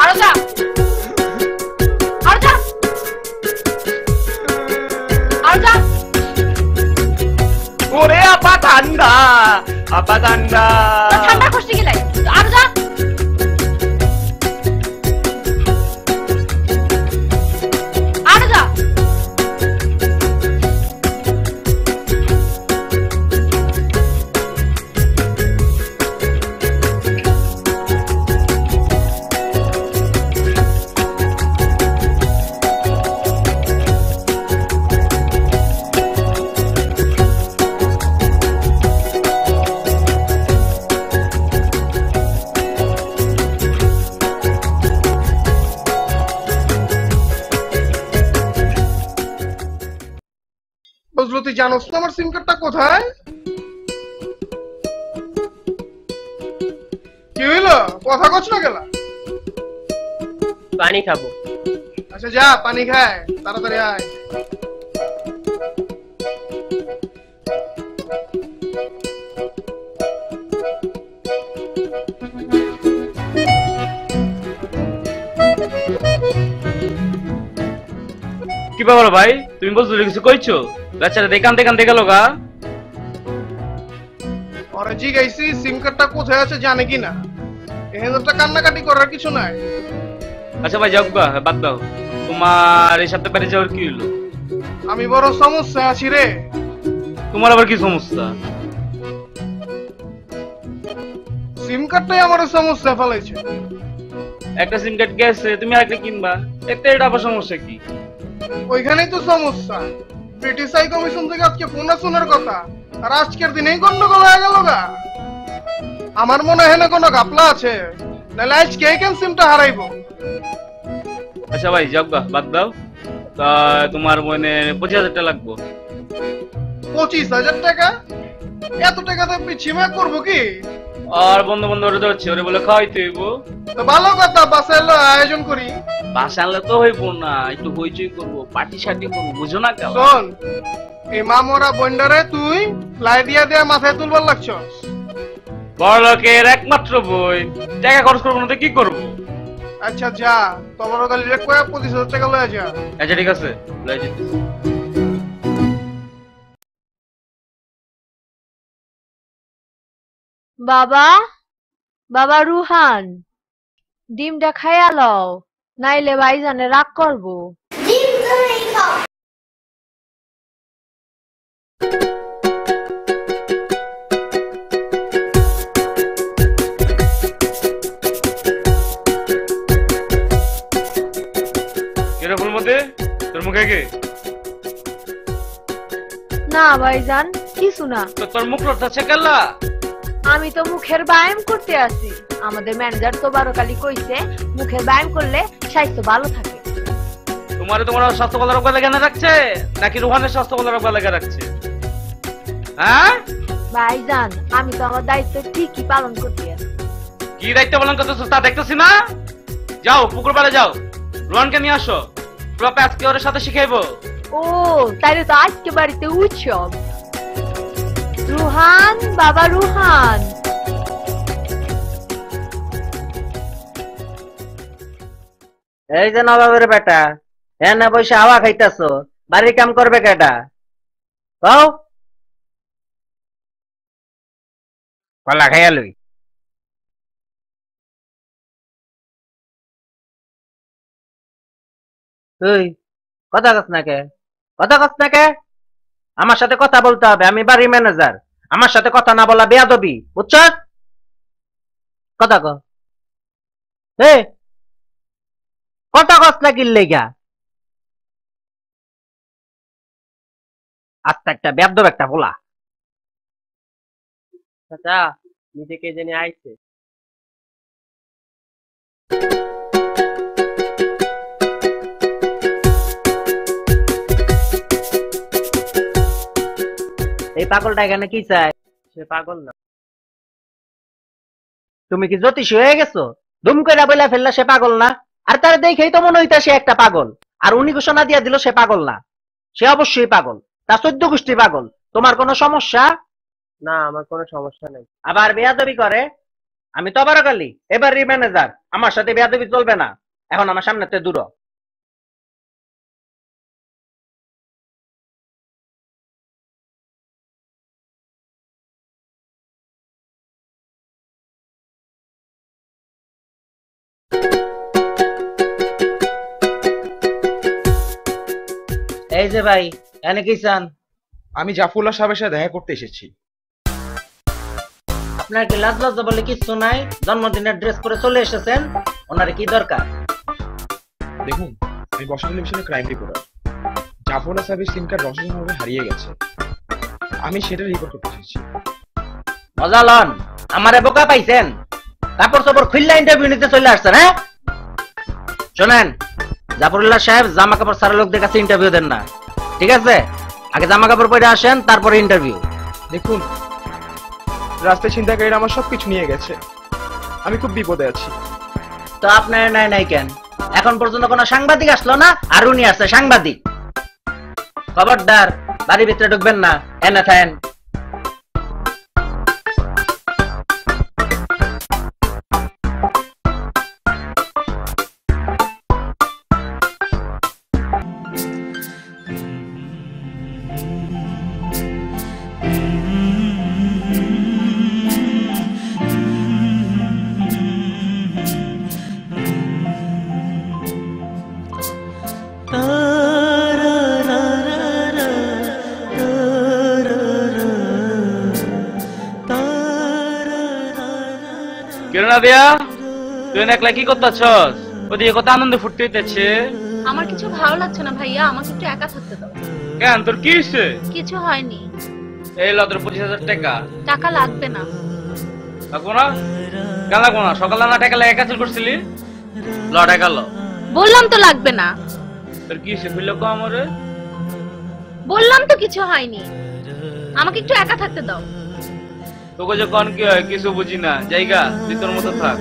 আরো যা। আরো যা। আরো যা। ওরে আপা ঠান্ডা, আপা ঠান্ডা। তোর ঠান্ডা খুশি গেলাই। আরো যা। জানোস তো আমার সিম কার্ডটা কোথায়? কি হইলো, কথা কছ না গেলা? পানি খাবো। আচ্ছা যা পানি খায়, তাড়াতাড়ি আয়। কি ব্যাপার ভাই, তুমি বলছো কিছু কইছো? বেচারা দেখান গেল গা। ওরে জিজ্ঞাসি সিম কার্ডটা কোথায় আছে জানে কি না? এখানে তো কান্নাকাটি করার কিছু নাই। আচ্ছা ভাই যাও গা, বাদ দাও। তোমার এই সপ্তাহে বাড়ি যাওয়ার কি হলো? আমি বড় সমস্যা আছি রে। তোমার আবার কি সমস্যা? সিম কার্ডটাই আমার সমস্যা ফেলাইছে। একটা সিম কার্ড গেছে, তুমি আরেকটা কিনবা, এতে এটা আবার সমস্যা কি? ওইখানেই তো সমস্যা। ব্রিটিশ হাই কমিশন থেকে আজকে ফোন শোনার কথা, আর আজকের দিনেই গন্ডগোল হয়ে গেল গা। আমার মনে হয় না কোনো ঘাপলা আছে, নাহলে আজকে কেন সিমটা হারাইবো। আচ্ছা ভাই যাও গা, বাদ দাও। তা তোমার মনে 25,000 টাকা লাগবো। 25,000 টাকা? এত টাকাতে পিছিয়ে করবো কি? আর বন্ধু ওরে ধরছে, ওরে বলে খাওয়াইতে হইব। তো ভালো কথা, বাসায় আয়োজন করি। বাসা আনলে তো হইব না, একটু হইচই করবো, পার্টি সার্টি করবো, বুঝো না কেন? শোন, এই মামরা বন্ডারে তুই ফ্লাই দিয়া দিয়া মাথায় তুলবার লাগছ। বড় লোকের একমাত্র বই, টাকা খরচ করবো না তো কি করবো? আচ্ছা যা, তোমার গালি রে কয়া 25,000 টাকা লয়ে যা। আচ্ছা ঠিক আছে, লয়ে যেতেছি। বাবা, বাবা রুহান, ডিমটা খাইয়া লও, নাইলে ভাইজানে রাগ করবো। কেরে ফুলমতি, তোর মুখে কি? না ভাইজান, কিছু না। তো তোর মুখ লড়তাছে কেলা? আমি তো মুখের ব্যায়াম করতে আছি। আমাদের ম্যানেজার তো বারোকালি কইছে মুখের ব্যায়াম করলে স্বাস্থ্য ভালো থাকে। তোমার স্বাস্থ্য ভালো রাখবার লেগে রাখছে নাকি রুহানের স্বাস্থ্য ভালো রাখবার লেগে রাখছে? হ্যাঁ ভাইজান, আমি তো আমার দায়িত্ব ঠিকই পালন করতে আছি। কি দায়িত্ব পালন করতেছো তা দেখতেছি না? যাও পুকুর পাড়ে যাও, রুহানকে নিয়ে আসো, পুরো আজকে ওর সাথে শিখাইবো। ও তাইলে তো আজকে বাড়িতে উৎসব। রুহান, বাবা রুহান। এই যে নবাবের বেটা, এনে বসে হাওয়া খাইতেছো, বাড়ির কাম করবে কেটা? কও কলা খাইয়া লই। তুই কথা কস না কে? কথা কস না কে? আমার সাথে কথা বলতে হবে, আমি বাড়ির ম্যানেজার। আমার সাথে কথা না বলা বেয়াদবি, বুঝছ? কথা ক। কথা কস না কি লেগা? আস্তে একটা বেয়াদব একটা বলা। চাচা, নিজেকে জেনে আইছে। এই পাগলটা এখানে কি চায়? সে পাগল না। তুমি কি জ্যোতিষী হয়ে গেছো? দুম করে বলে ফেললা সে পাগল না? আর তার দেখেই তো মনে হইতা সে একটা পাগল। আর উনি ঘোষণা দিয়ে দিল সে পাগল না। সে অবশ্যই পাগল, তার 14 গোষ্ঠী পাগল। তোমার কোনো সমস্যা? না, আমার কোনো সমস্যা নেই। আবার বেয়াদবি করে? আমি তো আবারও কালি এবার ম্যানেজার, আমার সাথে বেয়াদবি চলবে না। এখন আমার সামনেতে দূর। এই যে ভাই, এনে কি চান? আমি জাফরুল্লাহ সাহেবের সাথে দেখা করতে এসেছি। আপনার কি লাজ লজ্জা বলে কিচ্ছু নাই? জন্মদিনের ড্রেস পরে চলে এসেছেন, ওনার কি দরকার? দেখুন, আমি বর্ষা টেলিভিশনের ক্রাইম রিপোর্টার। জাফরুল্লাহ সাহেবের সিম কার্ড রহস্যজনকভাবে হারিয়ে গেছে, আমি সেটা রিপোর্ট করতে এসেছি। মজা লন, আমারে বোকা পাইছেন? কাপড় চোপড় খুললা ইন্টারভিউ নিতে চলে আসছেন? হ্যাঁ শোনেন, জাফরুল্লাহ সাহেব জামা কাপড় সারা লোকদের কাছে ইন্টারভিউ দেন না, ঠিক আছে? আগে জামা কাপড় পরে আসেন, তারপরে ইন্টারভিউ। দেখুন, রাস্তায় ছিনতাইকারীরা আমার সবকিছু নিয়ে গেছে, আমি খুব বিপদে আছি। তো আপনার নাই নাই কেন? এখন পর্যন্ত কোনো সাংবাদিক আসলো না, আর উনি আসছে সাংবাদিক। খবরদার, বাড়ির ভিতরে ঢুকবেন না, এনে থাকেন। কেনা দিয়া তুই একলা কি করতেছস? ওদিকে কত আনন্দ ফুটতে হইতেছে। আমার কিছু ভালো লাগছে না ভাইয়া, আমাকে একটু একা থাকতে দাও। কেন, তোর কি হইছে? কিছু হয়নি। এই ল তোর 25,000 টাকা। টাকা লাগবে না। লাগবো না? কেন লাগবো না? সকালে না টাকা লাগে কাজ করছিলি? ল টাকা ল। বললাম তো লাগবে না। তোর কি হইছে কইলো কম রে? বললাম তো কিছু হয়নি, আমাকে একটু একা থাকতে দাও। তোকে যে কোন কি হয় কিছু বুঝি না, জায়গা তুই তোর মতো থাক।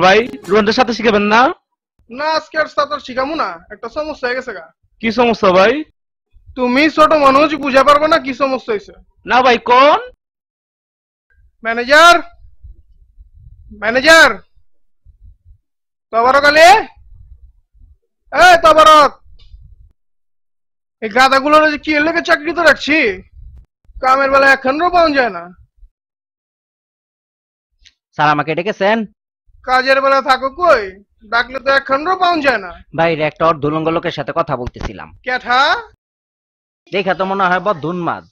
ভাই রোহনদের সাথে শিখাবেন না? না, আজকে আর সাঁতার শিখামু না, একটা সমস্যা হয়ে গেছে গা। কি সমস্যা ভাই? তুমি ছোট মানুষ, বুঝা পারবে না কি সমস্যা হয়েছে। না ভাই কোন? ম্যানেজার, ম্যানেজার তবরক আলী, এই তবরক, এই গাদাগুলোর কি এর লেগে চাকরিতে রাখছি? কামের বেলা এখনও পাওয়া যায় না। স্যার আমাকে ডেকেছেন? কাজের বেলা থাকো কই, ডাকলে তো এখনও পাওয়া যায় না। বাইরে একটা অর্ধুলঙ্গ লোকের সাথে কথা বলতেছিলাম। ক্যাঠা দেখা তো মনে হয় বড় ধুনমাদ।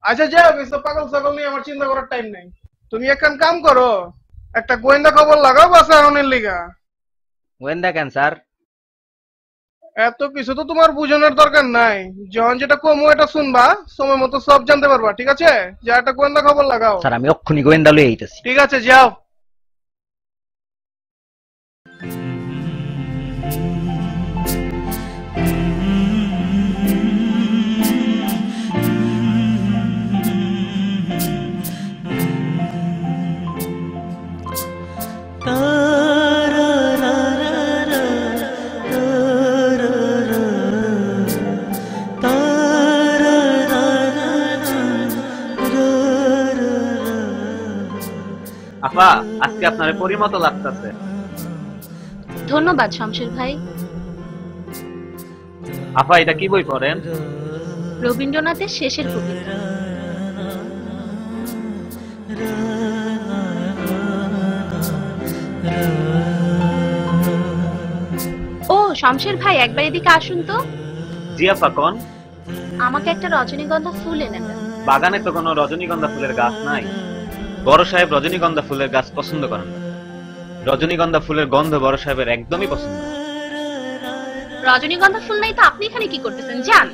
আচ্ছা যাও, এসব পাগল ছাগল নিয়ে আমার চিন্তা করার টাইম নেই। তুমি এখন কাম করো, একটা গোয়েন্দা খবর লাগাও বাসায়নের লিগা। গোয়েন্দা কেন স্যার? এত কিছু তো তোমার বুঝানোর দরকার নাই, যখন যেটা কমো এটা শুনবা, সময় মতো সব জানতে পারবা, ঠিক আছে? যা একটা গোয়েন্দা খবর লাগাও। স্যার আমি অক্ষুনি গোয়েন্দা লয়ে আইতেছি। ঠিক আছে যাও। আপা, আজকে আপনার পরিমতো লাগতেছে। ধন্যবাদ শামশের ভাই। আপা এটা কি বই পড়েন? রবীন্দ্রনাথের শেষের কবিতা। ও শামশের ভাই, একবার এদিকে আসুন তো। জি আপা কোন? আমাকে একটা রজনীগন্ধা ফুল এনে দেন। বাগানে তো কোনো রজনীগন্ধা ফুলের গাছ নাই। বড় সাহেব রজনীগন্ধা ফুলের গাছ পছন্দ করেন না। রজনীগন্ধা ফুলের গন্ধ বড় সাহেবের একদমই পছন্দ না। রজনীগন্ধা ফুল নাই তো আপনি এখানে কি করতেছেন? যান।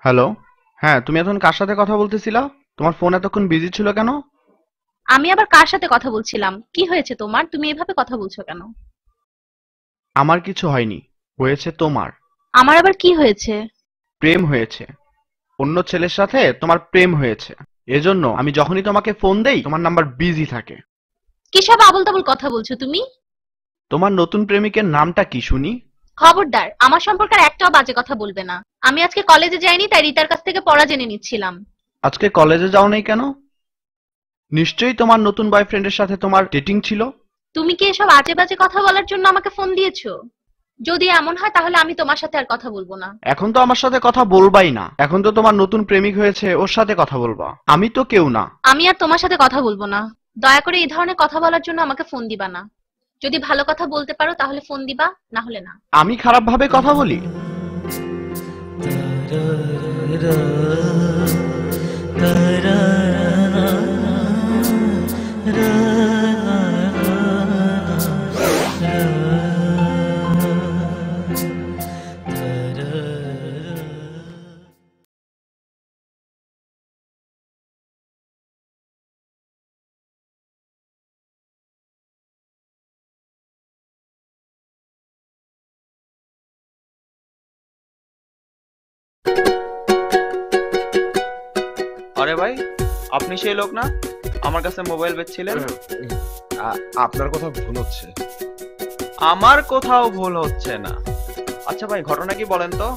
হ্যালো, হ্যাঁ তুমি এখন কার সাথে কথা বলতেছিলা? তোমার ফোন এতক্ষণ বিজি ছিল কেন? আমি আবার কার সাথে কথা বলছিলাম? কি হয়েছে তোমার? তুমি এভাবে কথা বলছো কেন? আমার কিছু হয়নি, হয়েছে তোমার। আমার আবার কি হয়েছে? প্রেম হয়েছে, অন্য ছেলের সাথে তোমার প্রেম হয়েছে। এজন্য আমি যখনই তোমাকে ফোন দেই তোমার নাম্বার বিজি থাকে। কি সব আবল তাবল কথা বলছো তুমি? তোমার নতুন প্রেমিকের নামটা কি শুনি? খবরদার, আমার সম্পর্কে আর একটাও বাজে কথা বলবে না। আমি আজকে কলেজে যাইনি, তাই রিতার কাছ থেকে পড়া জেনে নিচ্ছিলাম। আজকে কলেজে যাও নাই কেন? নিশ্চয়ই তোমার নতুন বয়ফ্রেন্ডের সাথে তোমার ডেটিং ছিল। তুমি কি এসব আজে বাজে কথা বলার জন্য আমাকে ফোন দিয়েছো? যদি এমন হয় তাহলে আমি তোমার সাথে আর কথা বলবো না। এখন তো আমার সাথে কথা বলবাই না, এখন তো তোমার নতুন প্রেমিক হয়েছে, ওর সাথে কথা বলবা। আমি তো কেউ না। আমি আর তোমার সাথে কথা বলবো না। দয়া করে এই ধরনের কথা বলার জন্য আমাকে ফোন দিবা না। যদি ভালো কথা বলতে পারো তাহলে ফোন দিবা, না হলে না। আমি খারাপ ভাবে কথা বলি? আরে ভাই, আপনি সেই লোক না আমার কাছে মোবাইল বেচছিলেন? আপনার কথা ভুল হচ্ছে। আমার কোথাও ভুল হচ্ছে না। আচ্ছা ভাই, ঘটনা কি বলেন তো?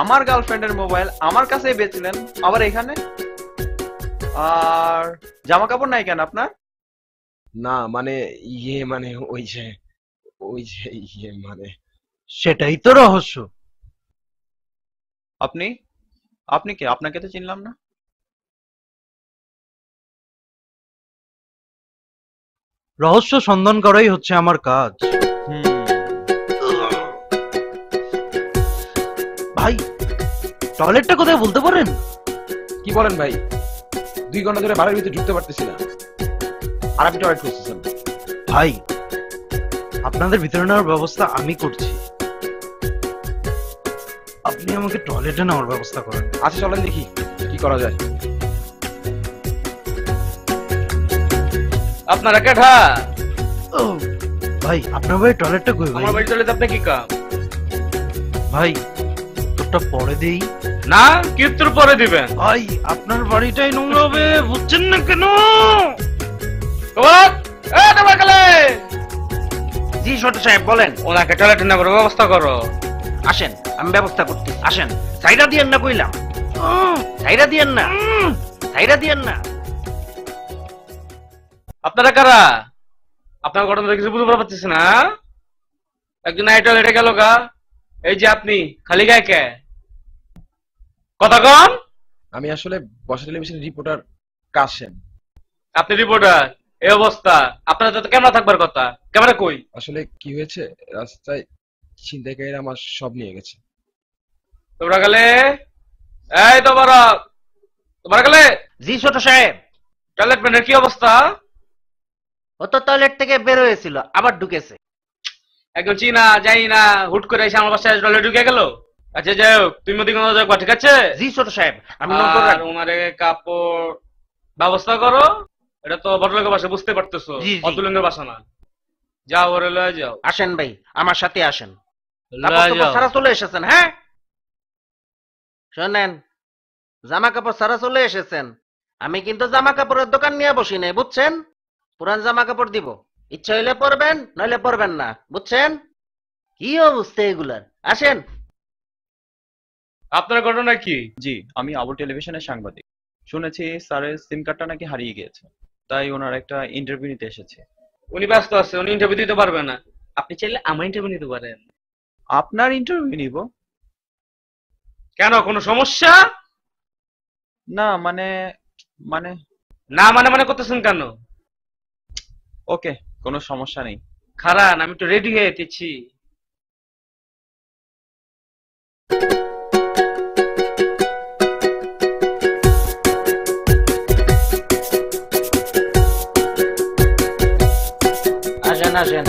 আমার গার্লফ্রেন্ডের মোবাইল আমার কাছেই বেচলেন, আবার এখানে? আর জামা কাপড় নাই কেন আপনার? না মানে মানে ওই যে মানে সেটাই তো রহস্য। আপনি আপনি কে? আপনাকে তো চিনলাম না। রহস্য সন্ধান করাই হচ্ছে আমার কাজ। ভাই, টয়লেটটা কোথায় বলতে পারেন? কি বলেন ভাই? 2 ঘন্টা ধরে বাড়ির ভিতরে ঢুকতে পারতেছি না, আর আপনি টয়লেট করতেছেন। ভাই, আপনাদের ভিতরে নেওয়ার ব্যবস্থা আমি করছি, আপনি আমাকে টয়লেটে নেওয়ার ব্যবস্থা করেন। আচ্ছা চলেন দেখি কি করা যায়। আপনারা কেঠা? ও ভাই, আপনার ভাই টয়লেটটা কই ভাই? আমার বাড়ি চলে আপনি কি কাম? ভাই তোরটা পরে দেই না, কিত্তুর পরে দিবেন? ভাই আপনার বাড়িটাই নোংরা হবে, বুঝছেন না কেন? জি ছোট সাহেব বলেন। ওনাকে টয়লেটে নেবার ব্যবস্থা করো। আসেন, আমি ব্যবস্থা করতে। আসেন, সাইডা দিয়েন না কইলাম, সাইডা দিয়েন না, সাইডা দিয়েন না। আপনারা কারা? আপনার ঘটনা কিছু বুঝতে পারতেছি না। একজন আই টয়লেটে গেল গা, এই যে আপনি খালি গায়ে কে? কথা কম। আমি আসলে বসা টেলিভিশনের রিপোর্টার কাশেম। আপনি রিপোর্টার? এই অবস্থা আপনার তো ক্যামেরা থাকবার কথা, ক্যামেরা কই? আসলে কি হয়েছে, রাস্তায় ছিনতাইকারীরা আমার সব নিয়ে গেছে। তোমরা গেলে এই তো তোমরা গেলে? জি ছোট সাহেব। টয়লেট ম্যানের কি অবস্থা? ও তো টয়লেট থেকে বের হয়েছিল, আবার ঢুকেছে। একজন চিনা যাই না হুট করে এসে আমার বাসায় টয়লেট ঢুকে গেল। আচ্ছা যাই হোক, তুমি ওদিকে যাবা, ঠিক আছে? জি ছোট সাহেব, আমি আর ওনারে কাপড় ব্যবস্থা করো। এটা তো ভদ্রলোকের বাসা, বুঝতে পারতেছো, অতুলঙ্গের বাসা না। যাও, ওরে লয়ে যাও। আসেন ভাই, আমার সাথে আসেন। লয়ে যাও। সারা চলে এসেছেন? হ্যাঁ শোনেন, জামা কাপড় সারা চলে এসেছেন। আমি কিন্তু জামা কাপড়ের দোকান নিয়ে বসি নাই, বুঝছেন? পুরান জামা কাপড় দিব, ইচ্ছা হইলে পরবেন, নইলে পরবেন না, বুঝছেন? কি অবস্থা এগুলার? আসেন। আপনার ঘটনা কি? জি, আমি আবুল টেলিভিশনের সাংবাদিক। শুনেছি স্যারের সিম কার্ডটা নাকি হারিয়ে গিয়েছে, তাই ওনার একটা ইন্টারভিউ নিতে এসেছে। উনি ব্যস্ত আছে, উনি ইন্টারভিউ দিতে পারবে না। আপনি চাইলে আমার ইন্টারভিউ নিতে পারেন। আপনার ইন্টারভিউ নিব? কেন, কোনো সমস্যা? না মানে মানে না মানে মানে করতেছেন কেন? ওকে, কোনো সমস্যা নেই। খারান, আমি তো রেডি হয়ে এসেছি। আসেন আসেন,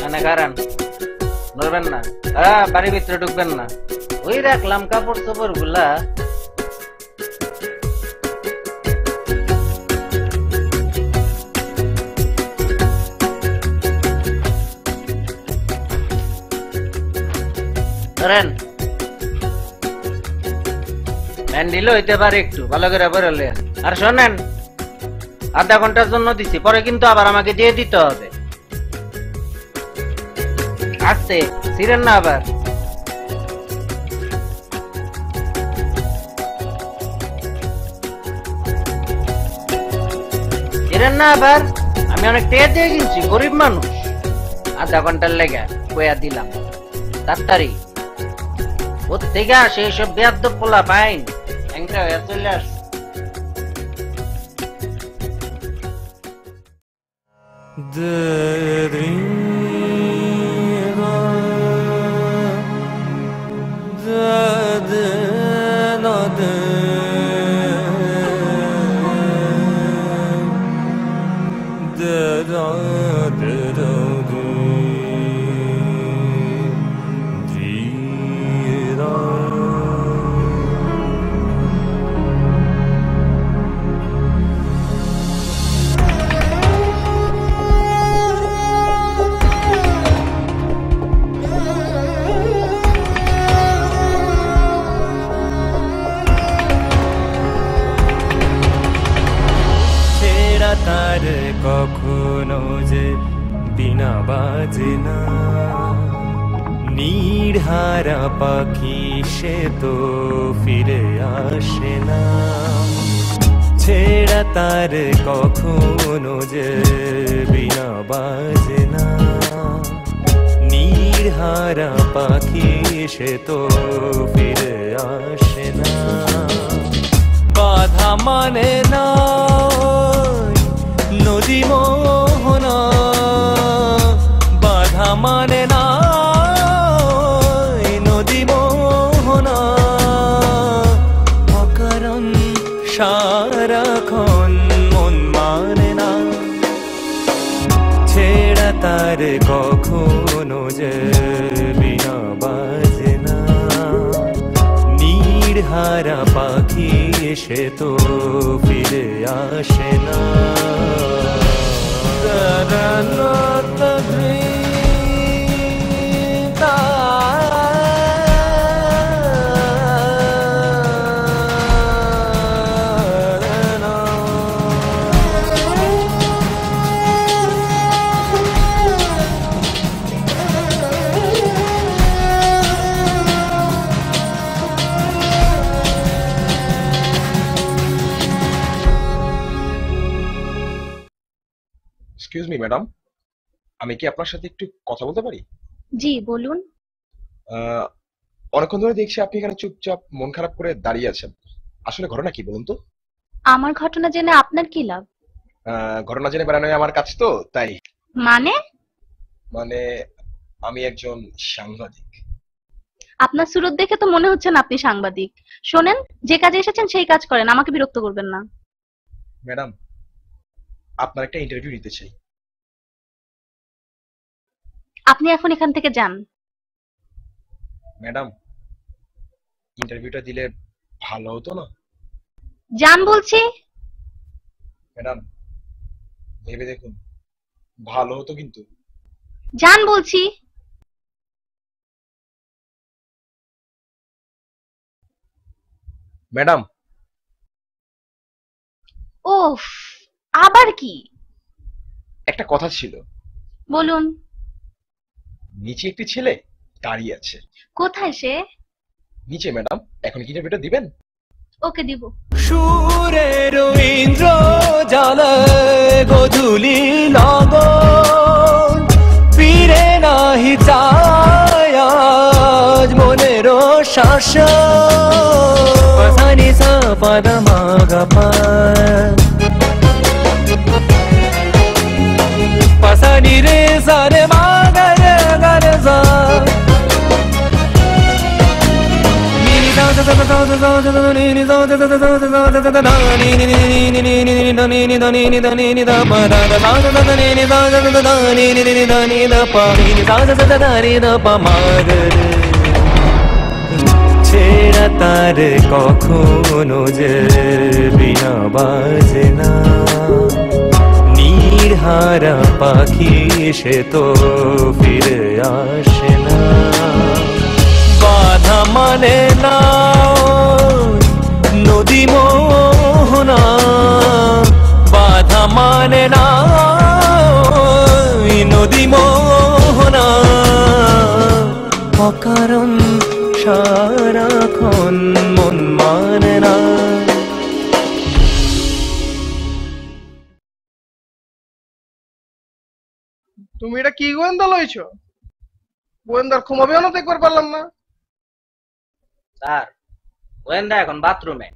এনে খারান, নড়বেন না। হ্যাঁ, বাড়ির ভিতরে ঢুকবেন না, ওই রাখলাম কাপড় চোপড় গুলা। ধরেন ঢিল হইতে পারে, একটু ভালো করে বেরোলে। আর শোনেন, আধা ঘন্টার জন্য দিছি, পরে কিন্তু আবার আমাকে দিয়ে দিতে হবে। আসছে, ছিলেন না আবার। ছিলেন না আবার, আমি অনেক টেয়া দিয়ে কিনছি, গরিব মানুষ। আধা ঘন্টার লেগে কয়া দিলাম, তাড়াতাড়ি। ওর থেকে আসে এইসব বেয়াদ্দপ পোলা পাইন একটা হয়ে চলে আস। তার কখনো যে বিনা বাজে না, নির্হারা পাখি সে তো ফিরে আসে না। ছেড়া তার কখনো যে বিনা বাজে না, নির্হারা পাখি সে তো ফিরে আসে না। বাধা মানে না নদী মোহনা, বাধা মানে না নদী মোহনা। অকারণ সারাক্ষণ মন মানে না, ছেড়া তার কখনো যে বিনা বাজে না, নির্হারা পাখি সে তো ফিরে আসে না। এক্সকিউজ মি ম্যাডাম, আমি কি আপনার সাথে একটু কথা বলতে পারি? জি বলুন। অনেকক্ষণ ধরে দেখছি আপনি এখানে চুপচাপ মন খারাপ করে দাঁড়িয়ে আছেন, আসলে ঘটনা কি বলুন তো? আমার ঘটনা জেনে আপনার কি লাভ? ঘটনা জেনে বেড়ানোই আমার কাজ তো, তাই। মানে? মানে আমি একজন সাংবাদিক। আপনার সুরত দেখে তো মনে হচ্ছে না আপনি সাংবাদিক। শোনেন, যে কাজে এসেছেন সেই কাজ করেন, আমাকে বিরক্ত করবেন না। ম্যাডাম, আপনার একটা ইন্টারভিউ নিতে চাই। আপনি এখন এখান থেকে যান। ম্যাডাম, ইন্টারভিউটা দিলে ভালো হতো না? যান বলছি। ম্যাডাম, ভেবে দেখুন, ভালো হতো কিন্তু। যান বলছি। ম্যাডাম। ওফ, আবার কি? একটা কথা ছিল। বলুন। নিচে একটি ছেলে দাঁড়িয়ে আছে। কোথায় সে? নিচে ম্যাডাম। এখন কি ইন্টারভিউটা দিবেন? ওকে দিব। সুরের ইন্দ্র জালে গধূলি লগন, ফিরে নাহি চায় আজ মনের শাসন। পাসানি সা পদ মা গা পা, পাসানি রে সা রে মা গা রে গা রে সা। বেড়া তার কখনো যে বিনা বাজে না, নির্হারা পাখি সে তো ফিরে আসে না। বাধা মানে না নদী মোহনা, বাধা মানে না নদী মোহনা, অকারণ সারাক্ষণ মন মানে না। তুমি এটা কি গোয়েন্দা লইছো? গোয়েন্দার ঘুমাবেও না দেখবার পারলাম না। স্যার গোয়েন্দা এখন বাথরুমে।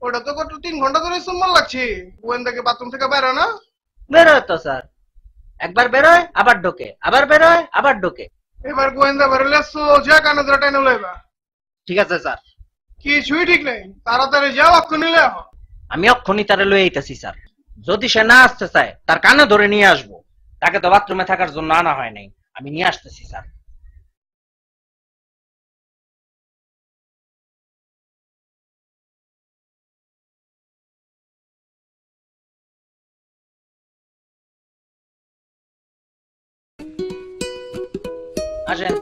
ওটা তো কত 3 ঘন্টা ধরে সুম্মান লাগছে, গোয়েন্দাকে বাথরুম থেকে বেরো না? বেরোয় তো স্যার, একবার বেরোয় আবার ঢোকে, আবার বেরোয় আবার ঢোকে। এবার গোয়েন্দা বেরোলে সোজা কানে ধরে টেনে লইবা। ঠিক আছে স্যার। কিছুই ঠিক নেই, তাড়াতাড়ি যাও, অক্ষণ নিলে আহ। আমি অক্ষণই তারে লয়ে আইতাছি স্যার। যদি সে না আসতে চায় তার কানে ধরে নিয়ে আসবো। তাকে তো বাথরুমে থাকার জন্য আনা হয় নাই, আমি নিয়ে আসতেছি স্যার। আসেন।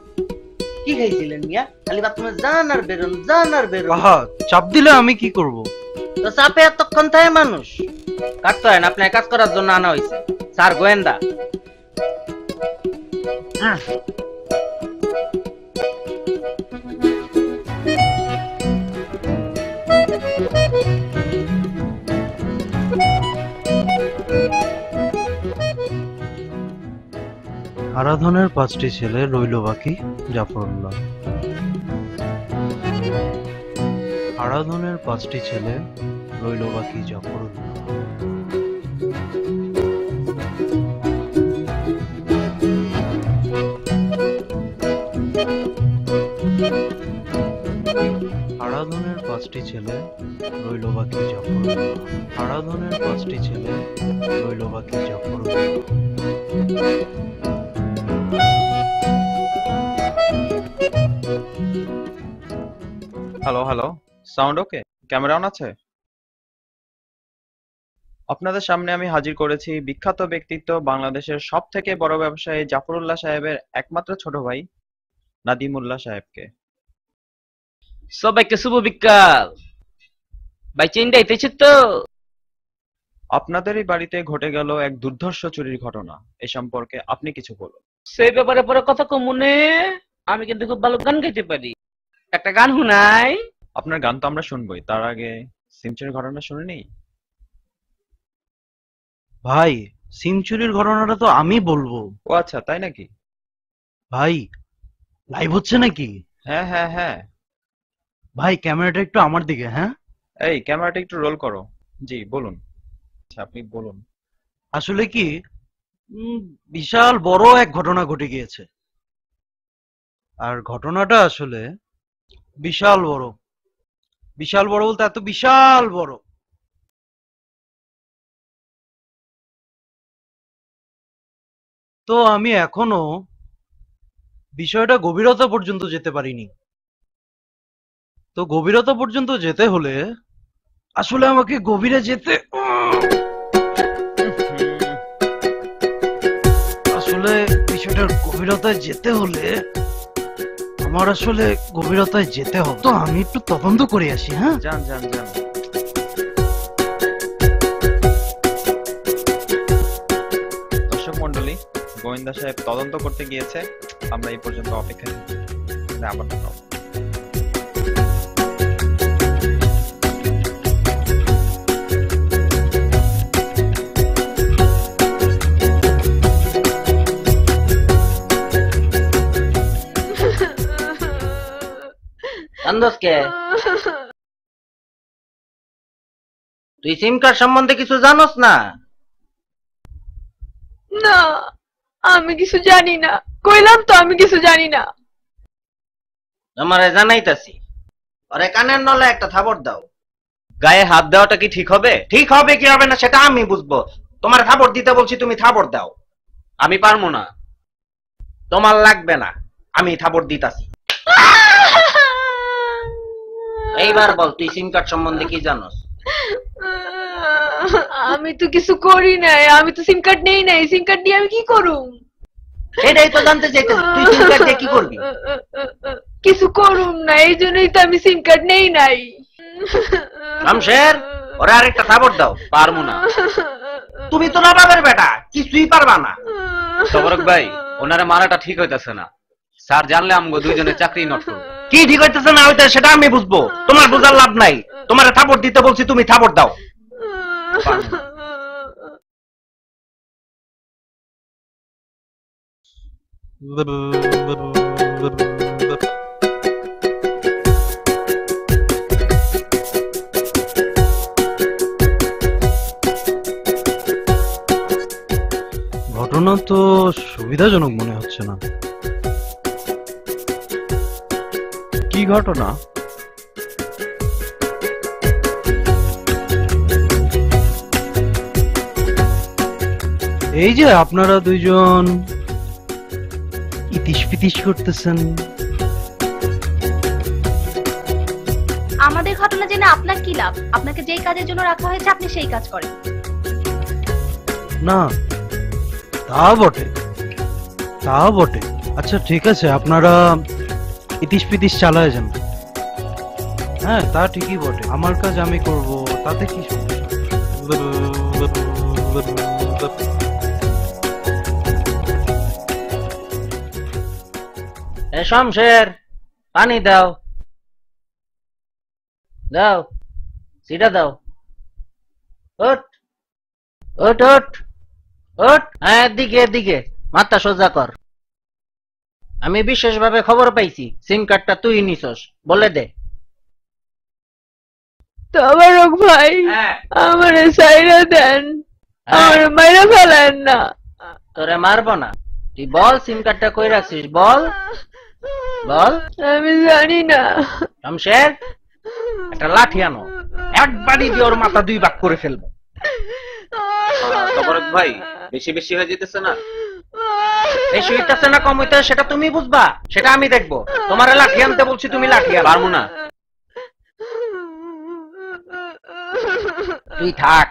কি খাইছিলেন মিয়া? খালি বাথরুমে যান আর বেরোন, যান আর বেরোন। চাপ দিলে আমি কি করব? তো চাপে এতক্ষণ থাকে মানুষ? কাটতে হয় না, আপনার কাজ করার জন্য আনা হয়েছে স্যার গোয়েন্দা। আরাধনের 5টি ছেলে রইল বাকি জাফরুল্লাহ। আরাধনের 5টি ছেলে রইল বাকি জাফরুল্লাহ। আরাধনের 5টি ছেলে রইল বাকি জাফরুল্লাহ। আরাধনের 5টি ছেলে রইল বাকি Zafrullah. Hello hello, sound okay? Camera on আছে? আপনাদের সামনে আমি হাজির করেছি বিখ্যাত ব্যক্তিত্ব বাংলাদেশের সব থেকে বড় ব্যবসায়ী জাফরুল্লাহ সাহেবের একমাত্র ছোট ভাই নাদিমুল্লাহ সাহেবকে। সবাইকে শুভ বিকাল। ভাই চেনটা আইতেছে তো? আপনাদেরই বাড়িতে ঘটে গেল এক দুর্ধর্ষ চুরির ঘটনা, এ সম্পর্কে আপনি কিছু বলুন। সেই ব্যাপারে পরে কথা কম মনে। আমি কিন্তু খুব ভালো গান গাইতে পারি, একটা গান শুনাই। আপনার গান তো আমরা শুনবোই, তার আগে সিম চুরির ঘটনা শুনে নেই। ভাই সিম চুরির ঘটনাটা তো আমি বলবো। ও আচ্ছা, তাই নাকি? ভাই লাইভ হচ্ছে নাকি? হ্যাঁ হ্যাঁ হ্যাঁ। ভাই ক্যামেরাটা একটু আমার দিকে। হ্যাঁ এই ক্যামেরাটা একটু রোল করো। জি বলুন। আচ্ছা আপনি বলুন। আসলে কি বিশাল বড় এক ঘটনা ঘটে গিয়েছে, আর ঘটনাটা আসলে বিশাল বড়। বিশাল বড় বলতে এত বিশাল বড়। তো আমি এখনো বিষয়টা গভীরতা পর্যন্ত যেতে পারিনি। তো গভীরতা পর্যন্ত যেতে হলে আসলে আমাকে গভীরে যেতে আসলে বিষয়টার গভীরতায় যেতে হলে আমার আসলে গভীরতায় যেতে হবে। তো আমি একটু তদন্ত করে আসি। হ্যাঁ যান যান যান। দর্শক মন্ডলী, গোয়েন্দা সাহেব তদন্ত করতে গিয়েছে, আমরা এই পর্যন্ত অপেক্ষা করি। আবার দেখা হবে। তুই সিম কার্ড সম্বন্ধে কিছু জানোস না? না আমি কিছু জানি না, কইলাম তো আমি কিছু জানি না। আমারে জানাইতাছি, আরে কানের নলে একটা থাপড় দাও। গায়ে হাত দেওয়াটা কি ঠিক হবে? ঠিক হবে কি হবে না সেটা আমি বুঝবো। তোমার থাপড় দিতে বলছি, তুমি থাপড় দাও। আমি পারবো না। তোমার লাগবে না, আমি থাপড় দিতাছি। এইবার বল তুই সিম কার্ড সম্বন্ধে কি জানোস? আমি তো কিছু করি নাই, আমি তো সিম কার্ড নেই নাই, সিম কার্ড দিয়ে আমি কি করুম? সেটাই তো জানতে চাইতেছি, তুই সিম কার্ড দিয়ে কি করবি? কিছু করুম না, এই জন্যই তো আমি সিম কার্ড নেই নাই। শামশের, ওরা আরেকটা থাপড় দাও। পারবো না। তুমি তো নবাবের বেটা, কিছুই পারবা না। তবরক ভাই, ওনারা মারাটা ঠিক হইতাছে না। স্যার জানলে আমগো দুইজনের চাকরি নষ্ট করবে। কি ঠিক হইতেছে না হইতে সেটা আমি বুঝবো, তোমার বোঝার লাভ নাই। তোমারে থাপড় দিতে বলছি, তুমি থাপড় দাও। ঘটনা তো সুবিধাজনক মনে হচ্ছে না। কি ঘটনা? এই যে আপনারা দুইজন ইতিশ পিতিশ করতেছেন। আমাদের ঘটনা জেনে আপনার কি লাভ? আপনাকে যেই কাজের জন্য রাখা হয়েছে আপনি সেই কাজ করেন। না, তা বটে, তা বটে। আচ্ছা ঠিক আছে, আপনারা ইতিশ পিতিশ চালায় যান। হ্যাঁ, তা ঠিকই বটে, আমার কাজ আমি করব, তাতে কি এ শামশের, পানি দাও, দাও, সিটা দাও। ওঠ ওঠ ওঠ ওঠ। হ্যাঁ, এদিকে এদিকে, মাথা সোজা কর। আমি বিশেষভাবে খবর পাইছি সিম কার্ডটা তুই নিছস, বলে দে। তবরক ভাই, আমারে সাইরা দেন, আমারে মাইরা ফেলেন না। তোরে মারবো না, তুই বল সিম কার্ডটা কই রাখছিস, বল বল। আমি জানি না। শামশের, একটা লাঠি আনো, একবারই দিয়ে ওর মাথা দুই ভাগ করে ফেলবো। তবরক ভাই, বেশি বেশি হয়ে যেতেছে না? বেশি হইতেছে না কম হইতেছে সেটা তুমি বুঝবা, সেটা আমি দেখবো। তোমার লাঠি আনতে বলছি, তুমি লাঠি আনো। পারবো না। তুই থাক।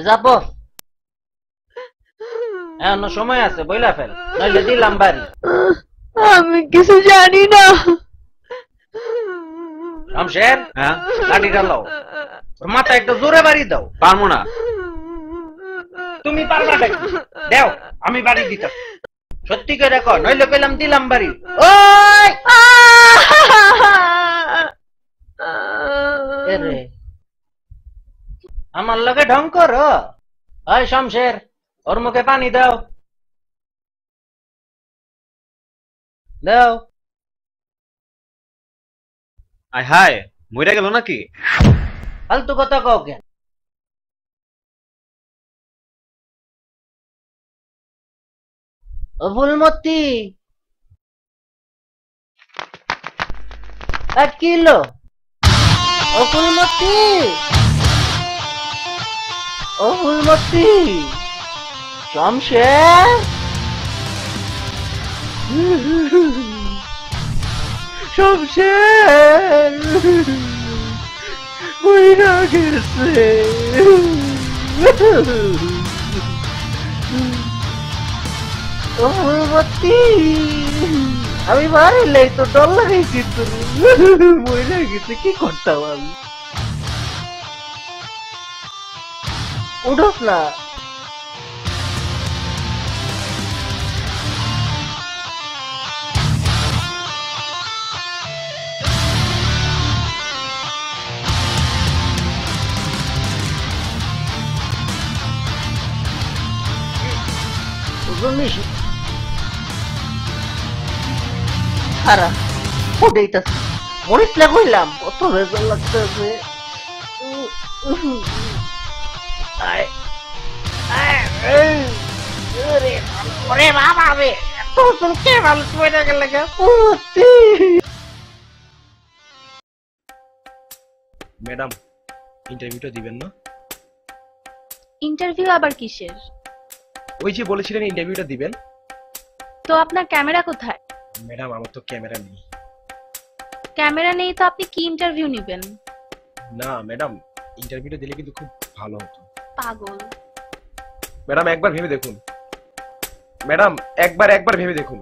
যাবো, এখনো সময় আছে, বইলা ফেল, নইলে দিলাম বাড়ি। আমি কিছু জানি না। শামশের, লাঠিটা লাও, মাথা একটু জোরে বাড়ি দাও। পারবো না। তুমি পারবা নাকি? দেও, আমি বাড়ি দিতাম। সত্যি করে কর, নইলে কইলাম দিলাম বাড়ি। ওই এরে, আমার লগে ঢং করো? ওই শামশের, ওর মুখে পানি দাও, দাও। আয় হায়, মইরা গেল নাকি? ফালতু কথা কও কেন? ও ফুলমতি, এক কিলো। ও ফুলমতি, ও ফুলমতি, শামশের, শামশের মইরা গেছে। ও ফুলমতি, আমি মারিলেই তো ডর লাগাইছি, তুমি মইরা গেছে, কি করতাম আমি? উঠোস না। খারাপ ওটাইতাছে, মরিস না কইলাম, কত রেজাল্ট লাগতেছে। ম্যাডাম, ইন্টারভিউটা দিবেন না? ইন্টারভিউ আবার কিসের? ওই যে বলেছিলেন ইন্টারভিউটা দিবেন। তো আপনার ক্যামেরা কোথায়? ম্যাডাম আমার তো ক্যামেরা নেই। ক্যামেরা নেই তো আপনি কি ইন্টারভিউ নেবেন? না ম্যাডাম, ইন্টারভিউটা দিলে কিন্তু খুব ভালো হতো। পাগল। ম্যাডাম একবার ভেবে দেখুন। ম্যাডাম একবার ভেবে দেখুন।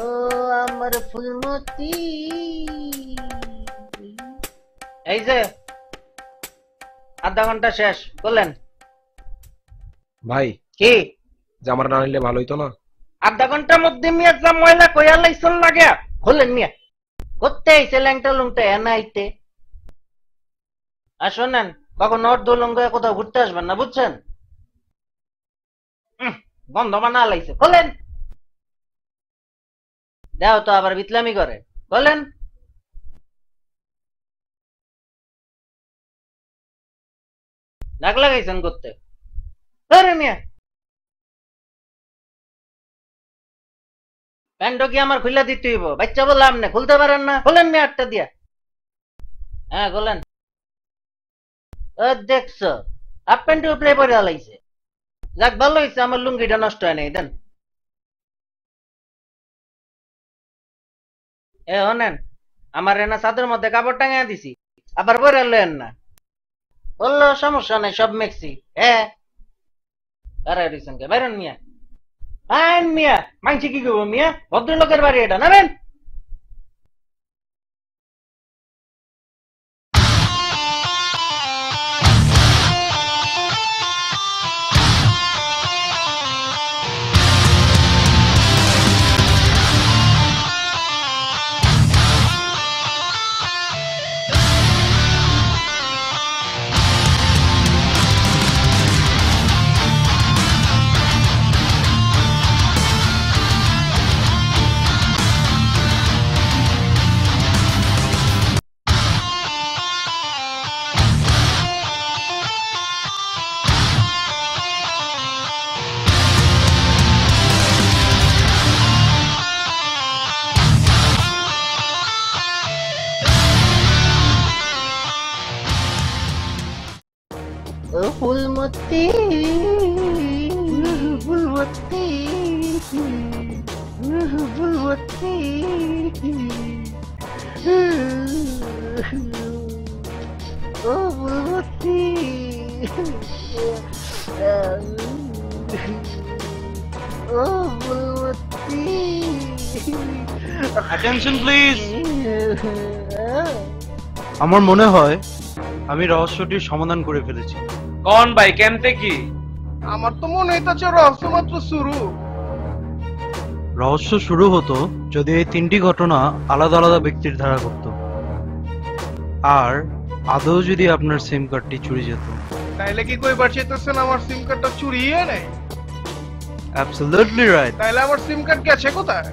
ও আমার ফুলমতি, এই যে আধা ঘন্টা শেষ করলেন। ভাই কি জামাটা না নিলে ভালো হইতো না? আধা ঘন্টার মধ্যে মিয়া যা ময়লা কইয়া লাইছন লাগে খুললেন মিয়া। করতে আইছে ল্যাংটা লুংটা এনা আইতে। আর শোনেন, কখন অর্ধ লঙ্গ কোথাও ঘুরতে আসবেন না, বুঝছেন? বন্ধ বানা লাইছে, খোলেন। দাও তো আবার বিতলামি করে, খোলেন। ডাক লাগাইছেন করতে মিয়া। প্যান্ট কি আমার খুলে দিতে হইব? বাচ্চা বললাম না, খুলতে পারেন না, খোলেন মিয়া আটটা দিয়া। হ্যাঁ খোলেন। দেখছো হাফ প্যান্টের উপরে পরে লাইছে। যাক ভালো হয়েছে, আমার লুঙ্গিটা নষ্ট হয় নাই। দেন এ হনেন, আমার এনা ছাদের মধ্যে কাপড় টাঙায় দিছি, আবার পরে লেন না বললো সমস্যা নাই, সব মেক্সি। হ্যাঁ বেড়াই দিয়েছেন কে? বেরোন মিয়া। আইন মিয়া, মানছি কি করবো মিয়া? ভদ্রলোকের বাড়ি এটা, নামেন। ফুলমতি, ফুলমতি, ফুলমতি, ও ফুলমতি, ও ফুলমতি। Attention please. আমার মনে হয় আমি রহস্যটির সমাধান করে ফেলেছি। কোন ভাই, কেমতে কি? আমার তো মনে হইতাছে রহস্য মাত্র শুরু। রহস্য শুরু হতো যদি এই তিনটি ঘটনা আলাদা আলাদা ব্যক্তির ধারা করত, আর আদৌ যদি আপনার সিম কার্ডটি চুরি যেত। তাইলে কি কইবার চাইতেছেন আমার সিম কার্ডটা চুরিয়ে নেয়? Absolutely right. তাইলে আমার সিম কার্ড গেছে কোথায়?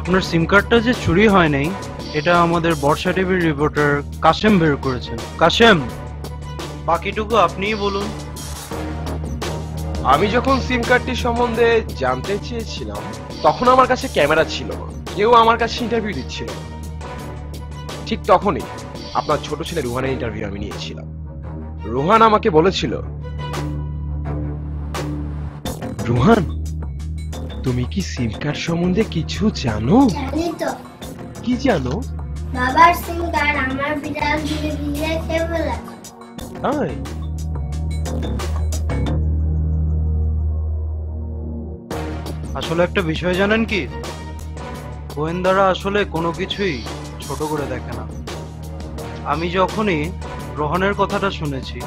আপনার সিম কার্ডটা যে চুরি হয় নাই এটা আমাদের বর্ষা টিভির রিপোর্টার কাশেম বের করেছেন। কাশেম, বাকিটুকু আপনিই বলুন। আমি যখন সিম কার্ডটি সম্বন্ধে জানতে চেয়েছিলাম তখন আমার কাছে ক্যামেরা ছিল না, কেউ আমার কাছে ইন্টারভিউ দিচ্ছিল না। ঠিক তখনই আপনার ছোট ছেলে রুহানের ইন্টারভিউ আমি নিয়েছিলাম। রুহান আমাকে বলেছিল, রুহান তুমি কি সিম কার্ড সম্বন্ধে কিছু জানো? জানি তো। কি জানো? বাবার সিম কার্ড আমার বিড়াল ধীরে ধীরে খেয়ে ফেলেছে। তাই? আসলে একটা বিষয় জানেন কি, গোয়েন্দারা আসলে কোনো কিছুই ছোট করে দেখে না। আমি যখনই রোহানের কথাটা শুনেছি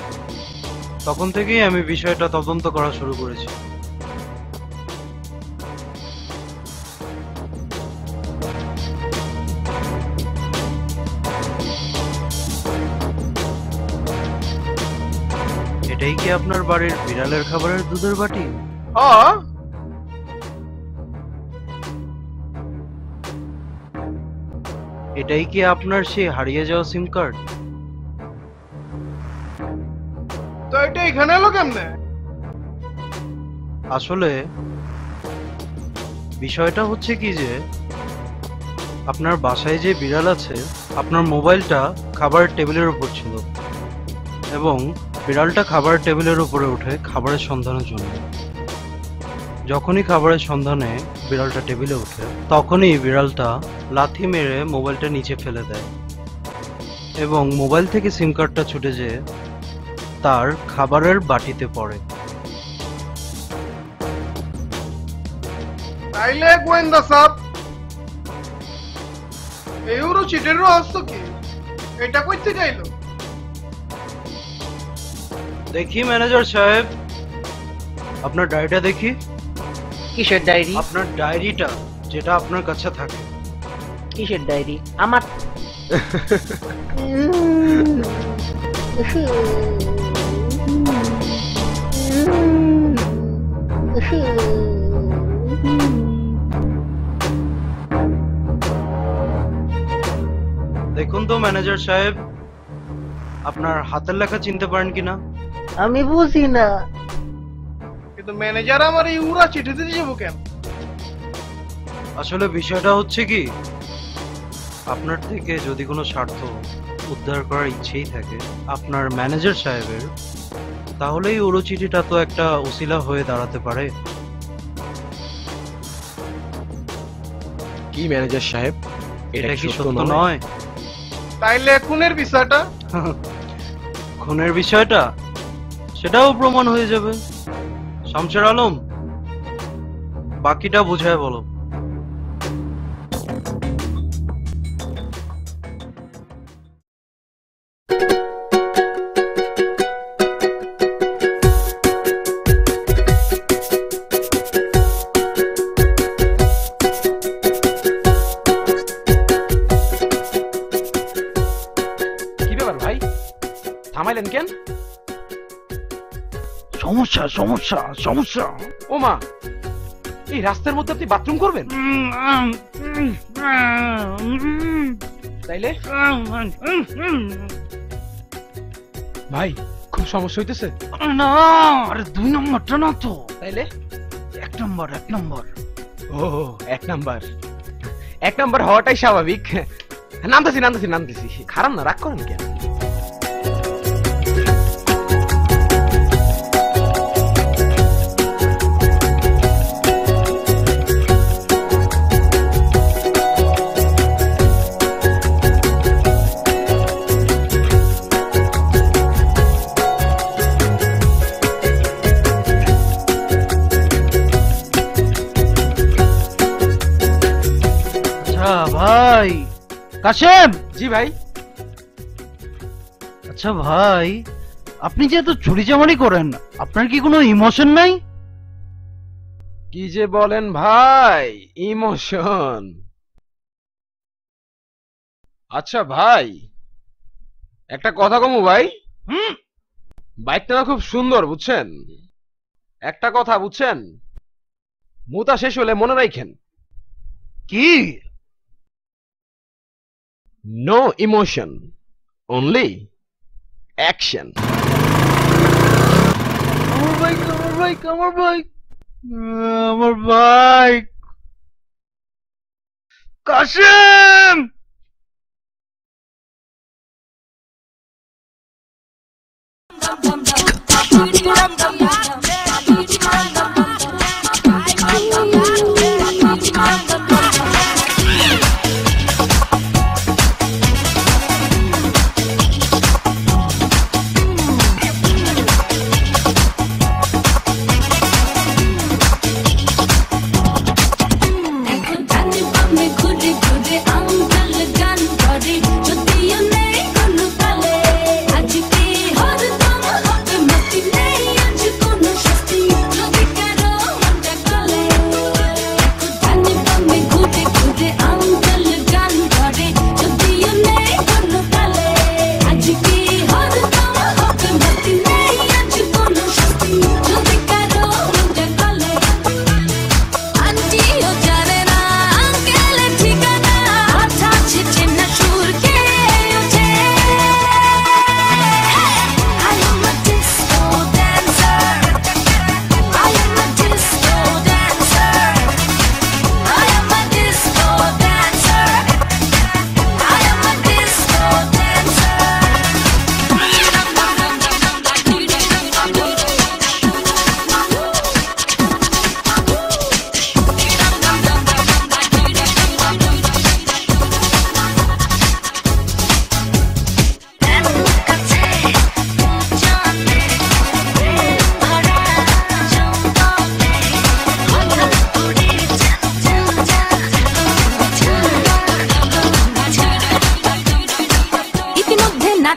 তখন থেকেই আমি বিষয়টা তদন্ত করা শুরু করেছি। এটাই কি আপনার বাড়ির বিড়ালের খাবারের দুধের বাটি? হ্যাঁ। এটাই কি আপনার সেই হারিয়ে যাওয়া সিম কার্ড? তো এটা এখানে এলো কেমনে? আসলে বিষয়টা হচ্ছে কি যে আপনার বাসায় যে বিড়াল আছে, আপনার মোবাইলটা খাবারের টেবিলের উপর ছিল। এবং বিড়ালটা খাবার টেবিলের উপরে উঠে খাবারের সন্ধানের জন্য। যখনই খাবারের সন্ধানে বিড়ালটা টেবিলে ওঠে তখনই বিড়ালটা লাথি মেরে মোবাইলটা নিচে ফেলে দেয় এবং মোবাইল থেকে সিম কার্ডটা ছুটে যেয়ে তার খাবারের বাটিতে পড়ে। তাইলে গোয়েন্দা সাহেব এউরো চিটের রহস্য কি? এটা কইতে গাইলো? দেখি ম্যানেজার সাহেব, আপনার ডায়েরিটা দেখি। কিসের ডায়েরি? আপনার ডায়েরিটা যেটা আপনার কাছে থাকে। কিসের ডায়েরি? আমার দেখুন তো ম্যানেজার সাহেব, আপনার হাতের লেখা চিনতে পারেন কিনা? আমি বুঝি না। কিন্তু ম্যানেজার আমার এই উড়া চিঠি দিতে যাবো কেন? আসলে বিষয়টা হচ্ছে কি, আপনার থেকে যদি কোনো স্বার্থ উদ্ধার করার ইচ্ছেই থাকে আপনার ম্যানেজার সাহেবের, তাহলেই উড়ো চিঠিটা তো একটা উসিলা হয়ে দাঁড়াতে পারে। কি ম্যানেজার সাহেব, এটা কি সত্য নয়? তাইলে খুনের বিষয়টা? খুনের বিষয়টা সেটাও প্রমাণ হয়ে যাবে। শামসের আলম, বাকিটা বুঝায় বলো। থামাইলেন কেন? সমস্যা সমস্যা সমস্যা। ও মা, এই রাস্তার মধ্যে আপনি বাথরুম করবেন? তাইলে ভাই খুব সমস্যা হইতেছে? না, আরে 2 নম্বরটা না তো। তাইলে 1 নম্বর। 1 নম্বর। ও 1 নম্বর। 1 নম্বর হওয়াটাই স্বাভাবিক। নামতেছি। খারাপ না, রাগ করেন কেন? ভাই কাশেম। জি ভাই। আচ্ছা ভাই, আপনি যেহেতু চুরি চামারি করেন, আপনার কি কোনো ইমোশন নাই? কি যে বলেন ভাই, ইমোশন? আচ্ছা ভাই, একটা কথা কমু ভাই। বাইকটা না খুব সুন্দর, বুঝছেন? একটা কথা বুঝছেন, মুতা শেষ হলে মনে রাখেন। কি? No emotion, only action. আমার বাইক কাশেম। আজকে হরদম হবে মতি নেই আজকে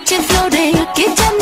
নিচে ফ্লোরে কে যেন